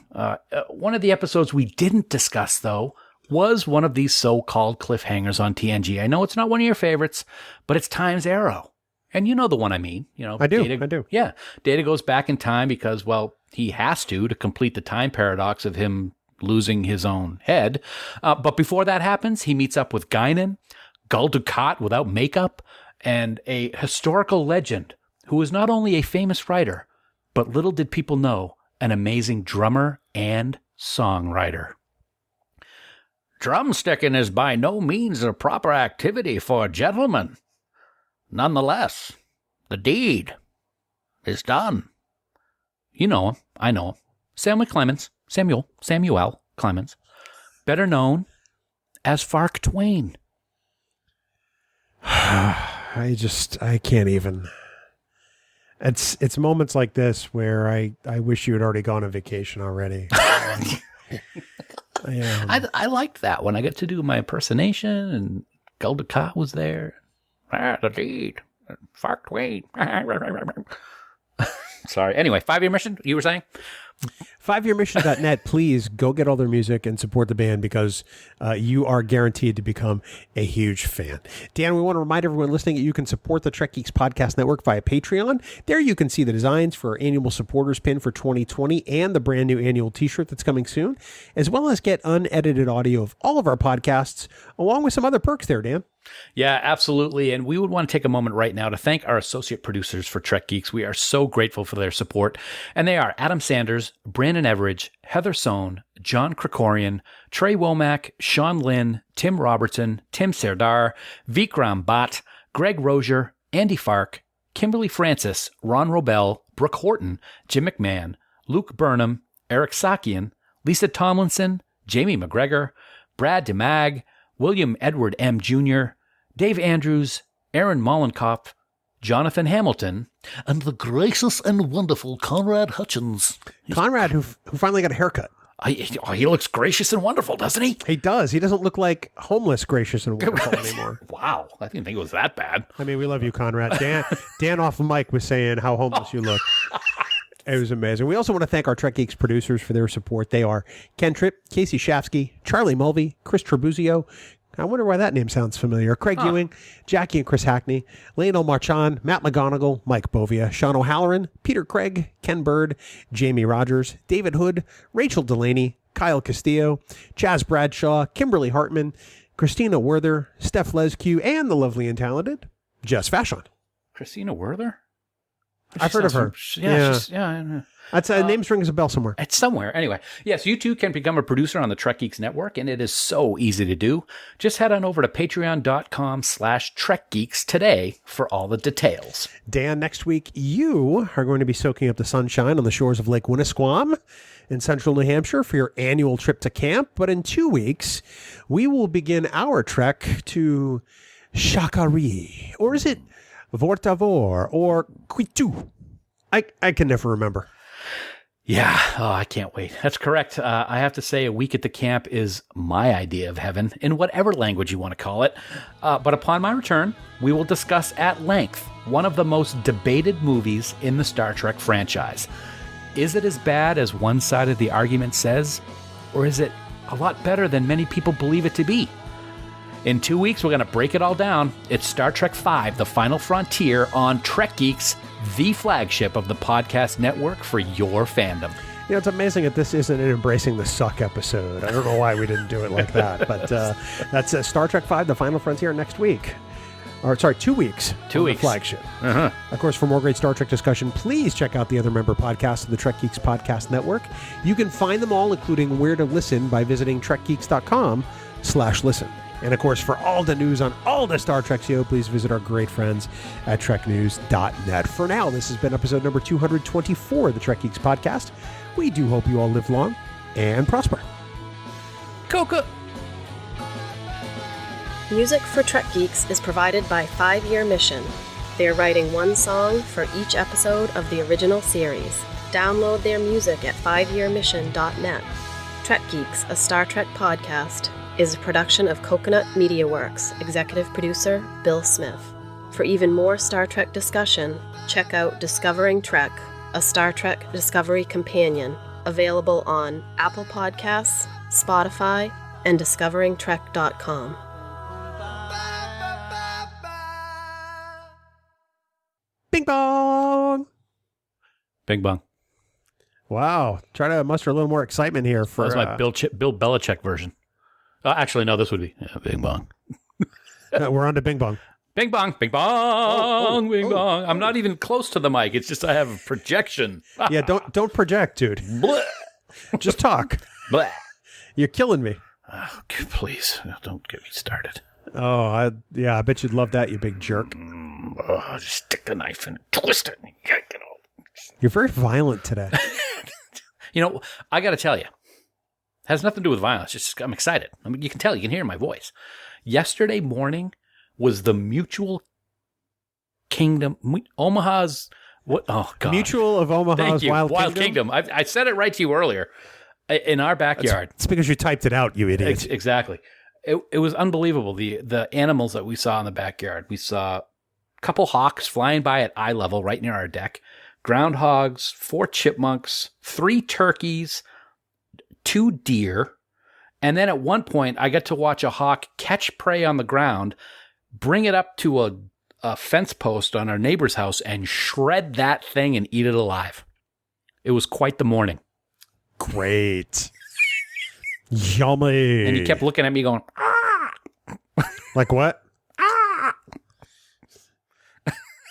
One of the episodes we didn't discuss, though, was one of these so-called cliffhangers on TNG. I know it's not one of your favorites, but it's Time's Arrow. And you know the one I mean. I do. Yeah. Data goes back in time because, well, he has to complete the time paradox of him losing his own head. But before that happens, he meets up with Guinan, Gul Dukat without makeup, and a historical legend who is not only a famous writer, but little did people know, an amazing drummer and songwriter. Drumsticking is by no means a proper activity for a gentleman. Nonetheless, the deed is done. You know him. I know him. Samuel Clemens, better known as Fark Twain. I can't even. It's moments like this where I wish you had already gone on vacation already. I liked that when I got to do my impersonation and Gul Dukat was there. The deed. Fark Twain. Sorry. Anyway, 5-Year Mission, you were saying? 5yearmission.net, please go get all their music and support the band because you are guaranteed to become a huge fan. Dan, we want to remind everyone listening that you can support the Trek Geeks Podcast Network via Patreon. There you can see the designs for our annual supporters pin for 2020 and the brand new annual t-shirt that's coming soon, as well as get unedited audio of all of our podcasts, along with some other perks there, Dan. Yeah, absolutely. And we would want to take a moment right now to thank our associate producers for Trek Geeks. We are so grateful for their support. And they are Adam Sanders, Brandon Everidge, Heather Sohn, John Krikorian, Trey Womack, Sean Lynn, Tim Robertson, Tim Serdar, Vikram Bhatt, Greg Rozier, Andy Fark, Kimberly Francis, Ron Robel, Brooke Horton, Jim McMahon, Luke Burnham, Eric Sakian, Lisa Tomlinson, Jamie McGregor, Brad DeMag, William Edward M. Jr., Dave Andrews, Aaron Mollenkopf, Jonathan Hamilton, and the gracious and wonderful Conrad Hutchins. Conrad, who finally got a haircut. He looks gracious and wonderful, doesn't he? He does. He doesn't look like homeless gracious and wonderful anymore. Wow. I didn't think it was that bad. I mean, we love you, Conrad. Dan off the mic was saying how homeless you look. It was amazing. We also want to thank our Trek Geeks producers for their support. They are Ken Tripp, Casey Shafsky, Charlie Mulvey, Chris Trebuzio. I wonder why that name sounds familiar. Craig Ewing, Jackie and Chris Hackney, Lionel Marchand, Matt McGonigal, Mike Bovia, Sean O'Halloran, Peter Craig, Ken Bird, Jamie Rogers, David Hood, Rachel Delaney, Kyle Castillo, Chaz Bradshaw, Kimberly Hartman, Christina Werther, Steph Lescue, and the lovely and talented Jess Vashon. Christina Werther? I've heard of her. Yeah. That's name's rings a bell somewhere. It's somewhere. Anyway, yes, you too can become a producer on the Trek Geeks Network, and it is so easy to do. Just head on over to patreon.com/TrekGeeks today for all the details. Dan, next week you are going to be soaking up the sunshine on the shores of Lake Winnisquam in central New Hampshire for your annual trip to camp. But in 2 weeks, we will begin our trek to Shakari. Or is it Vortavor or Quitu? I can never remember. Yeah. Oh, I can't wait. That's correct. I have to say a week at the camp is my idea of heaven in whatever language you want to call it. But upon my return, we will discuss at length one of the most debated movies in the Star Trek franchise. Is it as bad as one side of the argument says, or is it a lot better than many people believe it to be? In 2 weeks, we're going to break it all down. It's Star Trek V, The Final Frontier on Trek Geeks, the flagship of the podcast network for your fandom. You know, it's amazing that this isn't an Embracing the Suck episode. I don't know why we didn't do it like that, but that's Star Trek V, The Final Frontier next week. Or, sorry, 2 weeks. 2 on weeks. The flagship. Uh-huh. Of course, for more great Star Trek discussion, please check out the other member podcasts of the Trek Geeks Podcast Network. You can find them all, including where to listen, by visiting trekgeeks.com/listen. And of course, for all the news on all the Star Trek show, please visit our great friends at treknews.net. For now, this has been episode number 224 of the Trek Geeks Podcast. We do hope you all live long and prosper. Coca. Music for Trek Geeks is provided by 5 Year Mission. They are writing one song for each episode of the original series. Download their music at 5yearmission.net. Trek Geeks, a Star Trek podcast, is a production of Coconut Media Works, executive producer Bill Smith. For even more Star Trek discussion, check out Discovering Trek, a Star Trek Discovery companion, available on Apple Podcasts, Spotify, and discoveringtrek.com. Bing bong! Bing bong. Wow. Try to muster a little more excitement here for... That was my Bill Belichick version. Actually, no, this would be Bing bong. we're on to Bing bong. Bing bong, bing bong, bing bong. I'm not even close to the mic. It's just I have a projection. Yeah, don't project, dude. Bleh. Just talk. Bleh. You're killing me. Oh, please, don't get me started. Oh, I bet you'd love that, you big jerk. Just stick the knife in, twist it, and yank it all. You're very violent today. You know, I got to tell you, has nothing to do with violence. Just I'm excited. I mean, you can tell. You can hear my voice. Yesterday morning was the Mutual Kingdom, Omaha's. What? Oh God! Mutual of Omaha's Thank you. Wild Kingdom. I said it right to you earlier. In our backyard. It's because you typed it out, you idiot. Exactly. It was unbelievable. The animals that we saw in the backyard. We saw a couple hawks flying by at eye level right near our deck. Groundhogs, 4 chipmunks, 3 turkeys, 2 deer. And then at one point, I got to watch a hawk catch prey on the ground, bring it up to a fence post on our neighbor's house, and shred that thing and eat it alive. It was quite the morning. Great. Yummy. And he kept looking at me going, ah! Like what? Ah!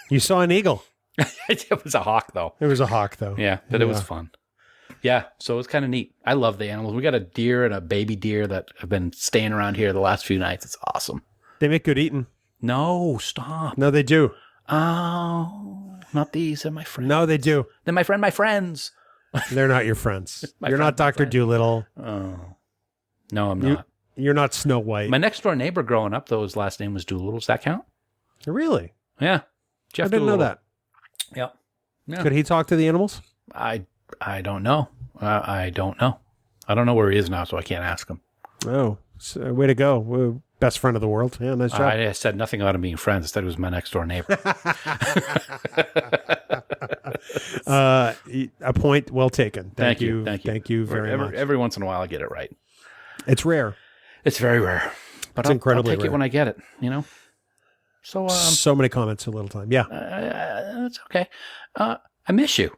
You saw an eagle. It was a hawk, though. It was a hawk, though. Yeah, but it was fun. Yeah, so it was kind of neat. I love the animals. We got a deer and a baby deer that have been staying around here the last few nights. It's awesome. They make good eating. No, stop. No, they do. Oh, not these. They're my friends. No, they do. They're my friends. They're not your friends. My You're not friend, Dr. Doolittle. Oh. No, I'm not. You're not Snow White. My next door neighbor growing up, though, his last name was Doolittle. Does that count? Really? Yeah. Jeff I didn't Doolittle. know that. Yep. Yeah. Could he talk to the animals? I don't know. I don't know. I don't know where he is now, so I can't ask him. Oh, so, way to go. We're best friend of the world. Yeah, nice job. I said nothing about him being friends. I said it was my next door neighbor. A point well taken. Thank you. Thank you very much. Every once in a while, I get it right. It's rare. It's very rare, but It's incredibly I'll take rare. it when I get it. You know. So so many comments in a little time. Yeah, it's okay. I miss you.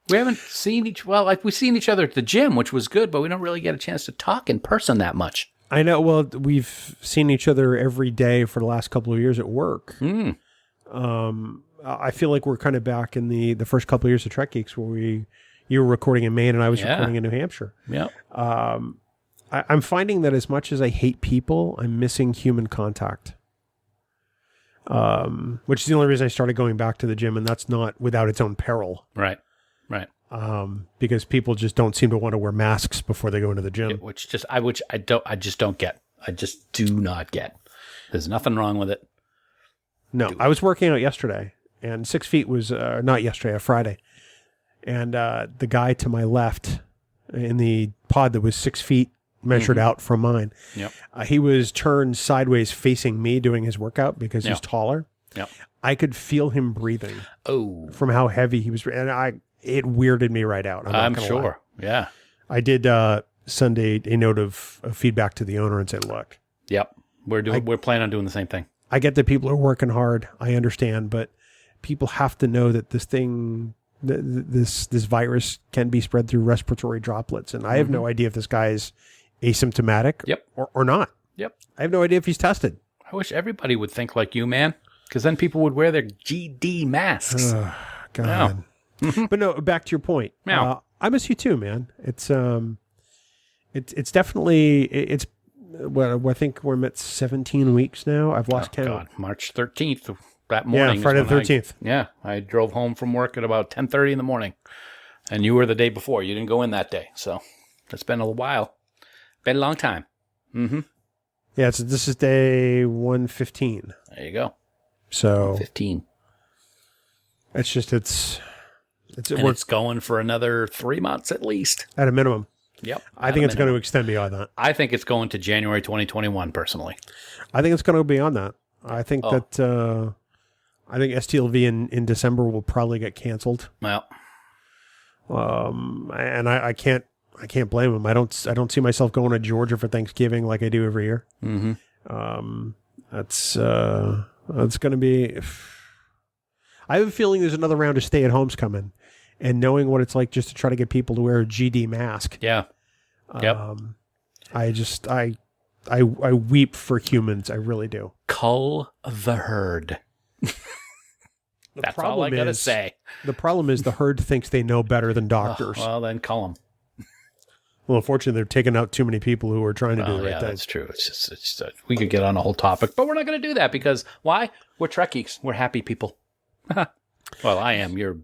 We haven't seen we've seen each other at the gym, which was good, but we don't really get a chance to talk in person that much. I know. Well, we've seen each other every day for the last couple of years at work. I feel like we're kind of back in the first couple of years of Trek Geeks where you were recording in Maine and I was recording in New Hampshire. Yeah. I'm finding that as much as I hate people, I'm missing human contact. Which is the only reason I started going back to the gym, and that's not without its own peril. Right. Because people just don't seem to want to wear masks before they go into the gym. Which I just don't get. I just do not get. There's nothing wrong with it. No, I was working out yesterday, and 6 feet was not yesterday, a Friday, and the guy to my left in the pod that was 6 feet measured out from mine. Yep. He was turned sideways facing me doing his workout because he's taller. Yep. I could feel him breathing. Oh, from how heavy he was, and it weirded me right out. I'm sure. Lie. Yeah. I did send a note of feedback to the owner and say, look. Yep. We're planning on doing the same thing. I get that people are working hard. I understand, but people have to know that this thing, this virus can be spread through respiratory droplets. And I have no idea if this guy is asymptomatic Yep. or not. Yep. I have no idea if he's tested. I wish everybody would think like you, man. Because then people would wear their GD masks. God. But no, back to your point. I miss you too, man. It's definitely well, I think we're at 17 weeks now. I've lost count. God, March 13th. That morning. Yeah, Friday the 13th. I drove home from work at about 10:30 in the morning. And you were the day before. You didn't go in that day. So it's been a while. Been a long time. Mm-hmm. Yeah, this is day 115. There you go. So 15. It's going for another 3 months at least. At a minimum. Yep. I think it's going to extend beyond that. I think it's going to January 2021, personally. I think it's going to go beyond that. I think that STLV in December will probably get canceled. Well. And I can't blame them. I don't see myself going to Georgia for Thanksgiving like I do every year. Mm-hmm. That's going to be. I have a feeling there's another round of stay-at-homes coming, and knowing what it's like just to try to get people to wear a GD mask. Yeah. Yep. I weep for humans. I really do. Cull the herd. That's all I gotta say. The problem is the herd thinks they know better than doctors. Well, then cull them. Well, unfortunately, they're taking out too many people who are trying to do the right thing. That's true. It's just we could get on a whole topic, but we're not going to do that because why? We're Trek Geeks. We're happy people. Well, I am. You're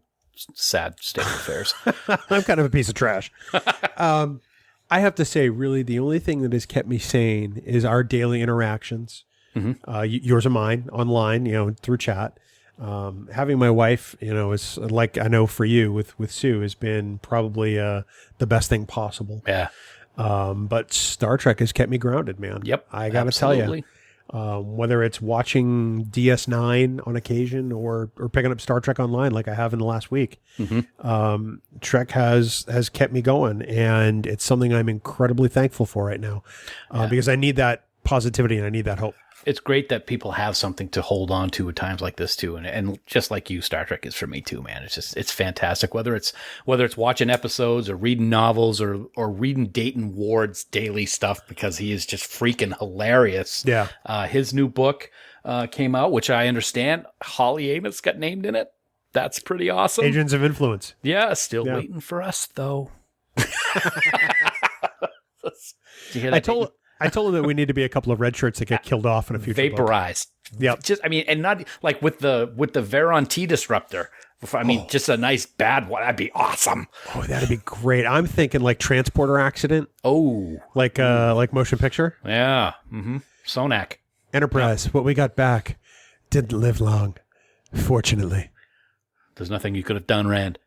sad state of affairs. I'm kind of a piece of trash. I have to say, really, the only thing that has kept me sane is our daily interactions. Mm-hmm. Yours and mine online, through chat. Having my wife, is like I know for you with Sue has been probably the best thing possible. Yeah. But Star Trek has kept me grounded, man. Yep. I got to tell you, whether it's watching DS9 on occasion or picking up Star Trek Online like I have in the last week, mm-hmm. Trek has kept me going, and it's something I'm incredibly thankful for right now because I need that positivity and I need that hope. It's great that people have something to hold on to at times like this too, and just like you, Star Trek is for me too, man. It's fantastic. Whether it's watching episodes or reading novels or reading Dayton Ward's daily stuff because he is just freaking hilarious. Yeah. His new book came out, which I understand Holly Amos got named in it. That's pretty awesome. Agents of Influence. Yeah, still waiting for us though. Did you hear that? I told him that we need to be a couple of red shirts that get killed off in a future vaporized. Yep. And not like with the Veron T disruptor. Just a nice bad one. That'd be awesome. Oh, that'd be great. I'm thinking like transporter accident. Oh, like motion picture. Yeah. Mm-hmm. Sonak. Enterprise. What we got back didn't live long. Fortunately. There's nothing you could have done, Rand.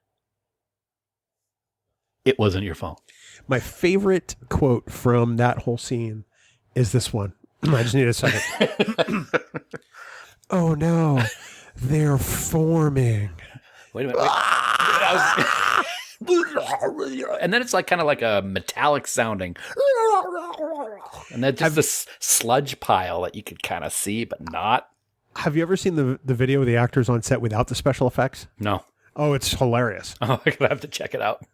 It wasn't your fault. My favorite quote from that whole scene is this one. I just need a second. Oh no, they're forming. Wait a minute. And then it's like kind of like a metallic sounding. And then just this sludge pile that you could kind of see, but not. Have you ever seen the video of the actors on set without the special effects? No. Oh, it's hilarious. Oh, I'm gonna have to check it out.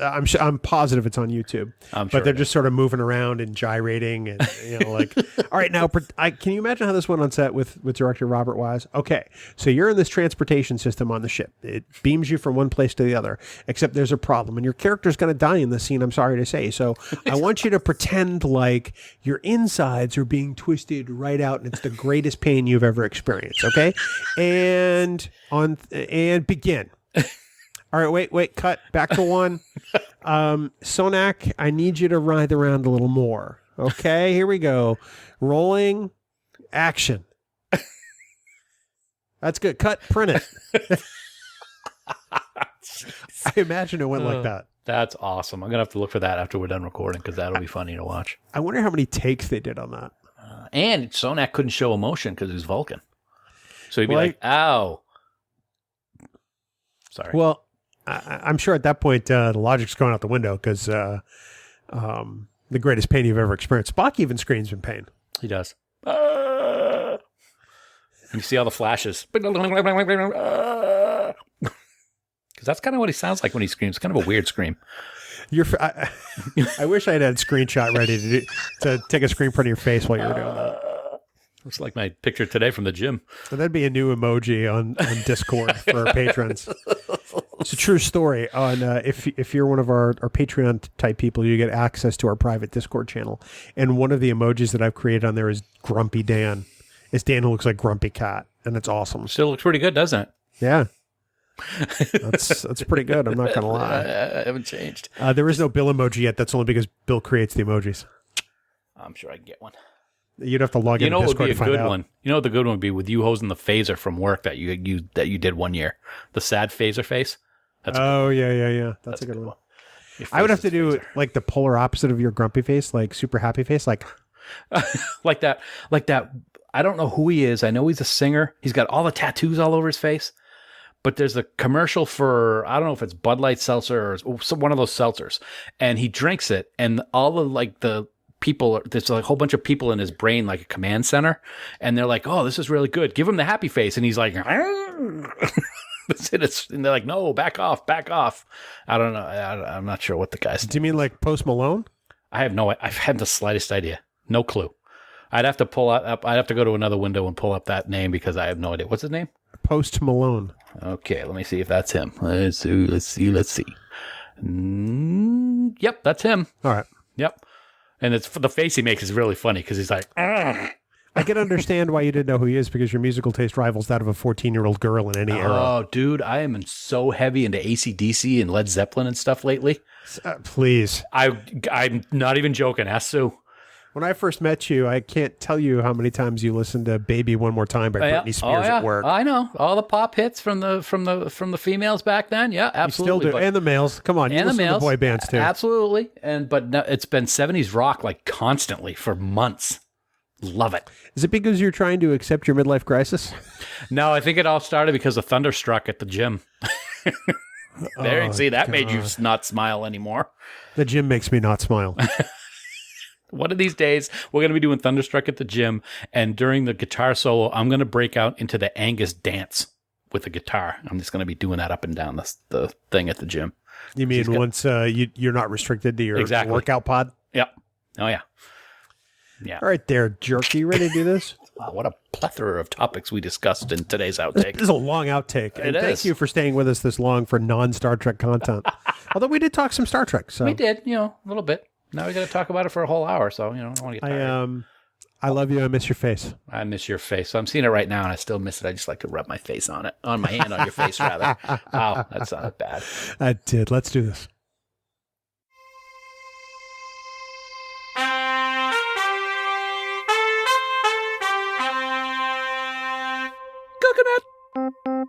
I'm positive it's on YouTube. But they're just sort of moving around and gyrating, and like, all right, now, can you imagine how this went on set with director Robert Wise? Okay, so you're in this transportation system on the ship. It beams you from one place to the other, except there's a problem, and your character's going to die in the scene. I'm sorry to say. So I want you to pretend like your insides are being twisted right out, and it's the greatest pain you've ever experienced. Okay, and begin. All right, wait, cut. Back to one. Sonak, I need you to writhe around a little more. Okay, here we go. Rolling, action. That's good. Cut, print it. I imagine it went like that. That's awesome. I'm going to have to look for that after we're done recording because that'll be funny to watch. I wonder how many takes they did on that. And Sonak couldn't show emotion because he was Vulcan. So he'd be like, ow. Sorry. Well, I'm sure at that point the logic's going out the window because the greatest pain you've ever experienced. Spock even screams in pain. He does. And you see all the flashes. Because that's kind of what he sounds like when he screams. Kind of a weird scream. I wish I had a screenshot ready to take a screen print of your face while you were doing that. Looks like my picture today from the gym. So that'd be a new emoji on Discord for our patrons. It's a true story. On if you're one of our Patreon type people, you get access to our private Discord channel. And one of the emojis that I've created on there is Grumpy Dan. It's Dan who looks like Grumpy Cat, and it's awesome. Still looks pretty good, doesn't it? Yeah. That's pretty good. I'm not gonna lie. I haven't changed. There is no Bill emoji yet. That's only because Bill creates the emojis. I'm sure I can get one. You'd have to log into Discord to find out. You know what would be a good one? You know what the good one would be with you hosing the phaser from work that you did one year, the sad phaser face. That's yeah. That's a good one. I would have to do like the polar opposite of your grumpy face, like super happy face, like like that. I don't know who he is. I know he's a singer. He's got all the tattoos all over his face. But there's a commercial for, I don't know if it's Bud Light seltzer or one of those seltzers, and he drinks it, and all of the people, there's a whole bunch of people in his brain, like a command center, and they're like, "Oh, this is really good. Give him the happy face," and he's like, "That's it." And they're like, "No, back off." I don't know. I'm not sure what the guy's. Do you mean like Post Malone? I've had the slightest idea. No clue. I'd have to pull up. I'd have to go to another window and pull up that name because I have no idea. What's his name? Post Malone. Okay, let me see if that's him. Let's see. Yep, that's him. All right. Yep. And it's the face he makes is really funny because he's like, "Argh." I can understand why you didn't know who he is because your musical taste rivals that of a 14-year-old girl in any era. Oh, dude, I am so heavy into AC/DC and Led Zeppelin and stuff lately. Please. I'm not even joking. Ask Sue. When I first met you, I can't tell you how many times you listened to "Baby One More Time" by Britney Spears at work. I know all the pop hits from the females back then. Yeah, absolutely. You still do, and the males. Come on, you listen to the boy bands too. Absolutely, but no, it's been 70s rock like constantly for months. Love it. Is it because you're trying to accept your midlife crisis? No, I think it all started because of Thunderstruck at the gym. That made you not smile anymore. The gym makes me not smile. One of these days, we're going to be doing Thunderstruck at the gym, and during the guitar solo, I'm going to break out into the Angus dance with the guitar. I'm just going to be doing that up and down the thing at the gym. You mean once you're not restricted to your workout pod? Yep. Oh, yeah. Yeah. All right there, jerk. Are you ready to do this? Wow, what a plethora of topics we discussed in today's outtake. This is a long outtake. And thank you for staying with us this long for non-Star Trek content. Although we did talk some Star Trek. So. We did, a little bit. Now we got to talk about it for a whole hour, so I don't want to get tired. I love you. I miss your face. I miss your face. So I'm seeing it right now, and I still miss it. I just like to rub my face on it, on my hand on your face, rather. Wow, that sounded bad. I did. Let's do this. Coconut.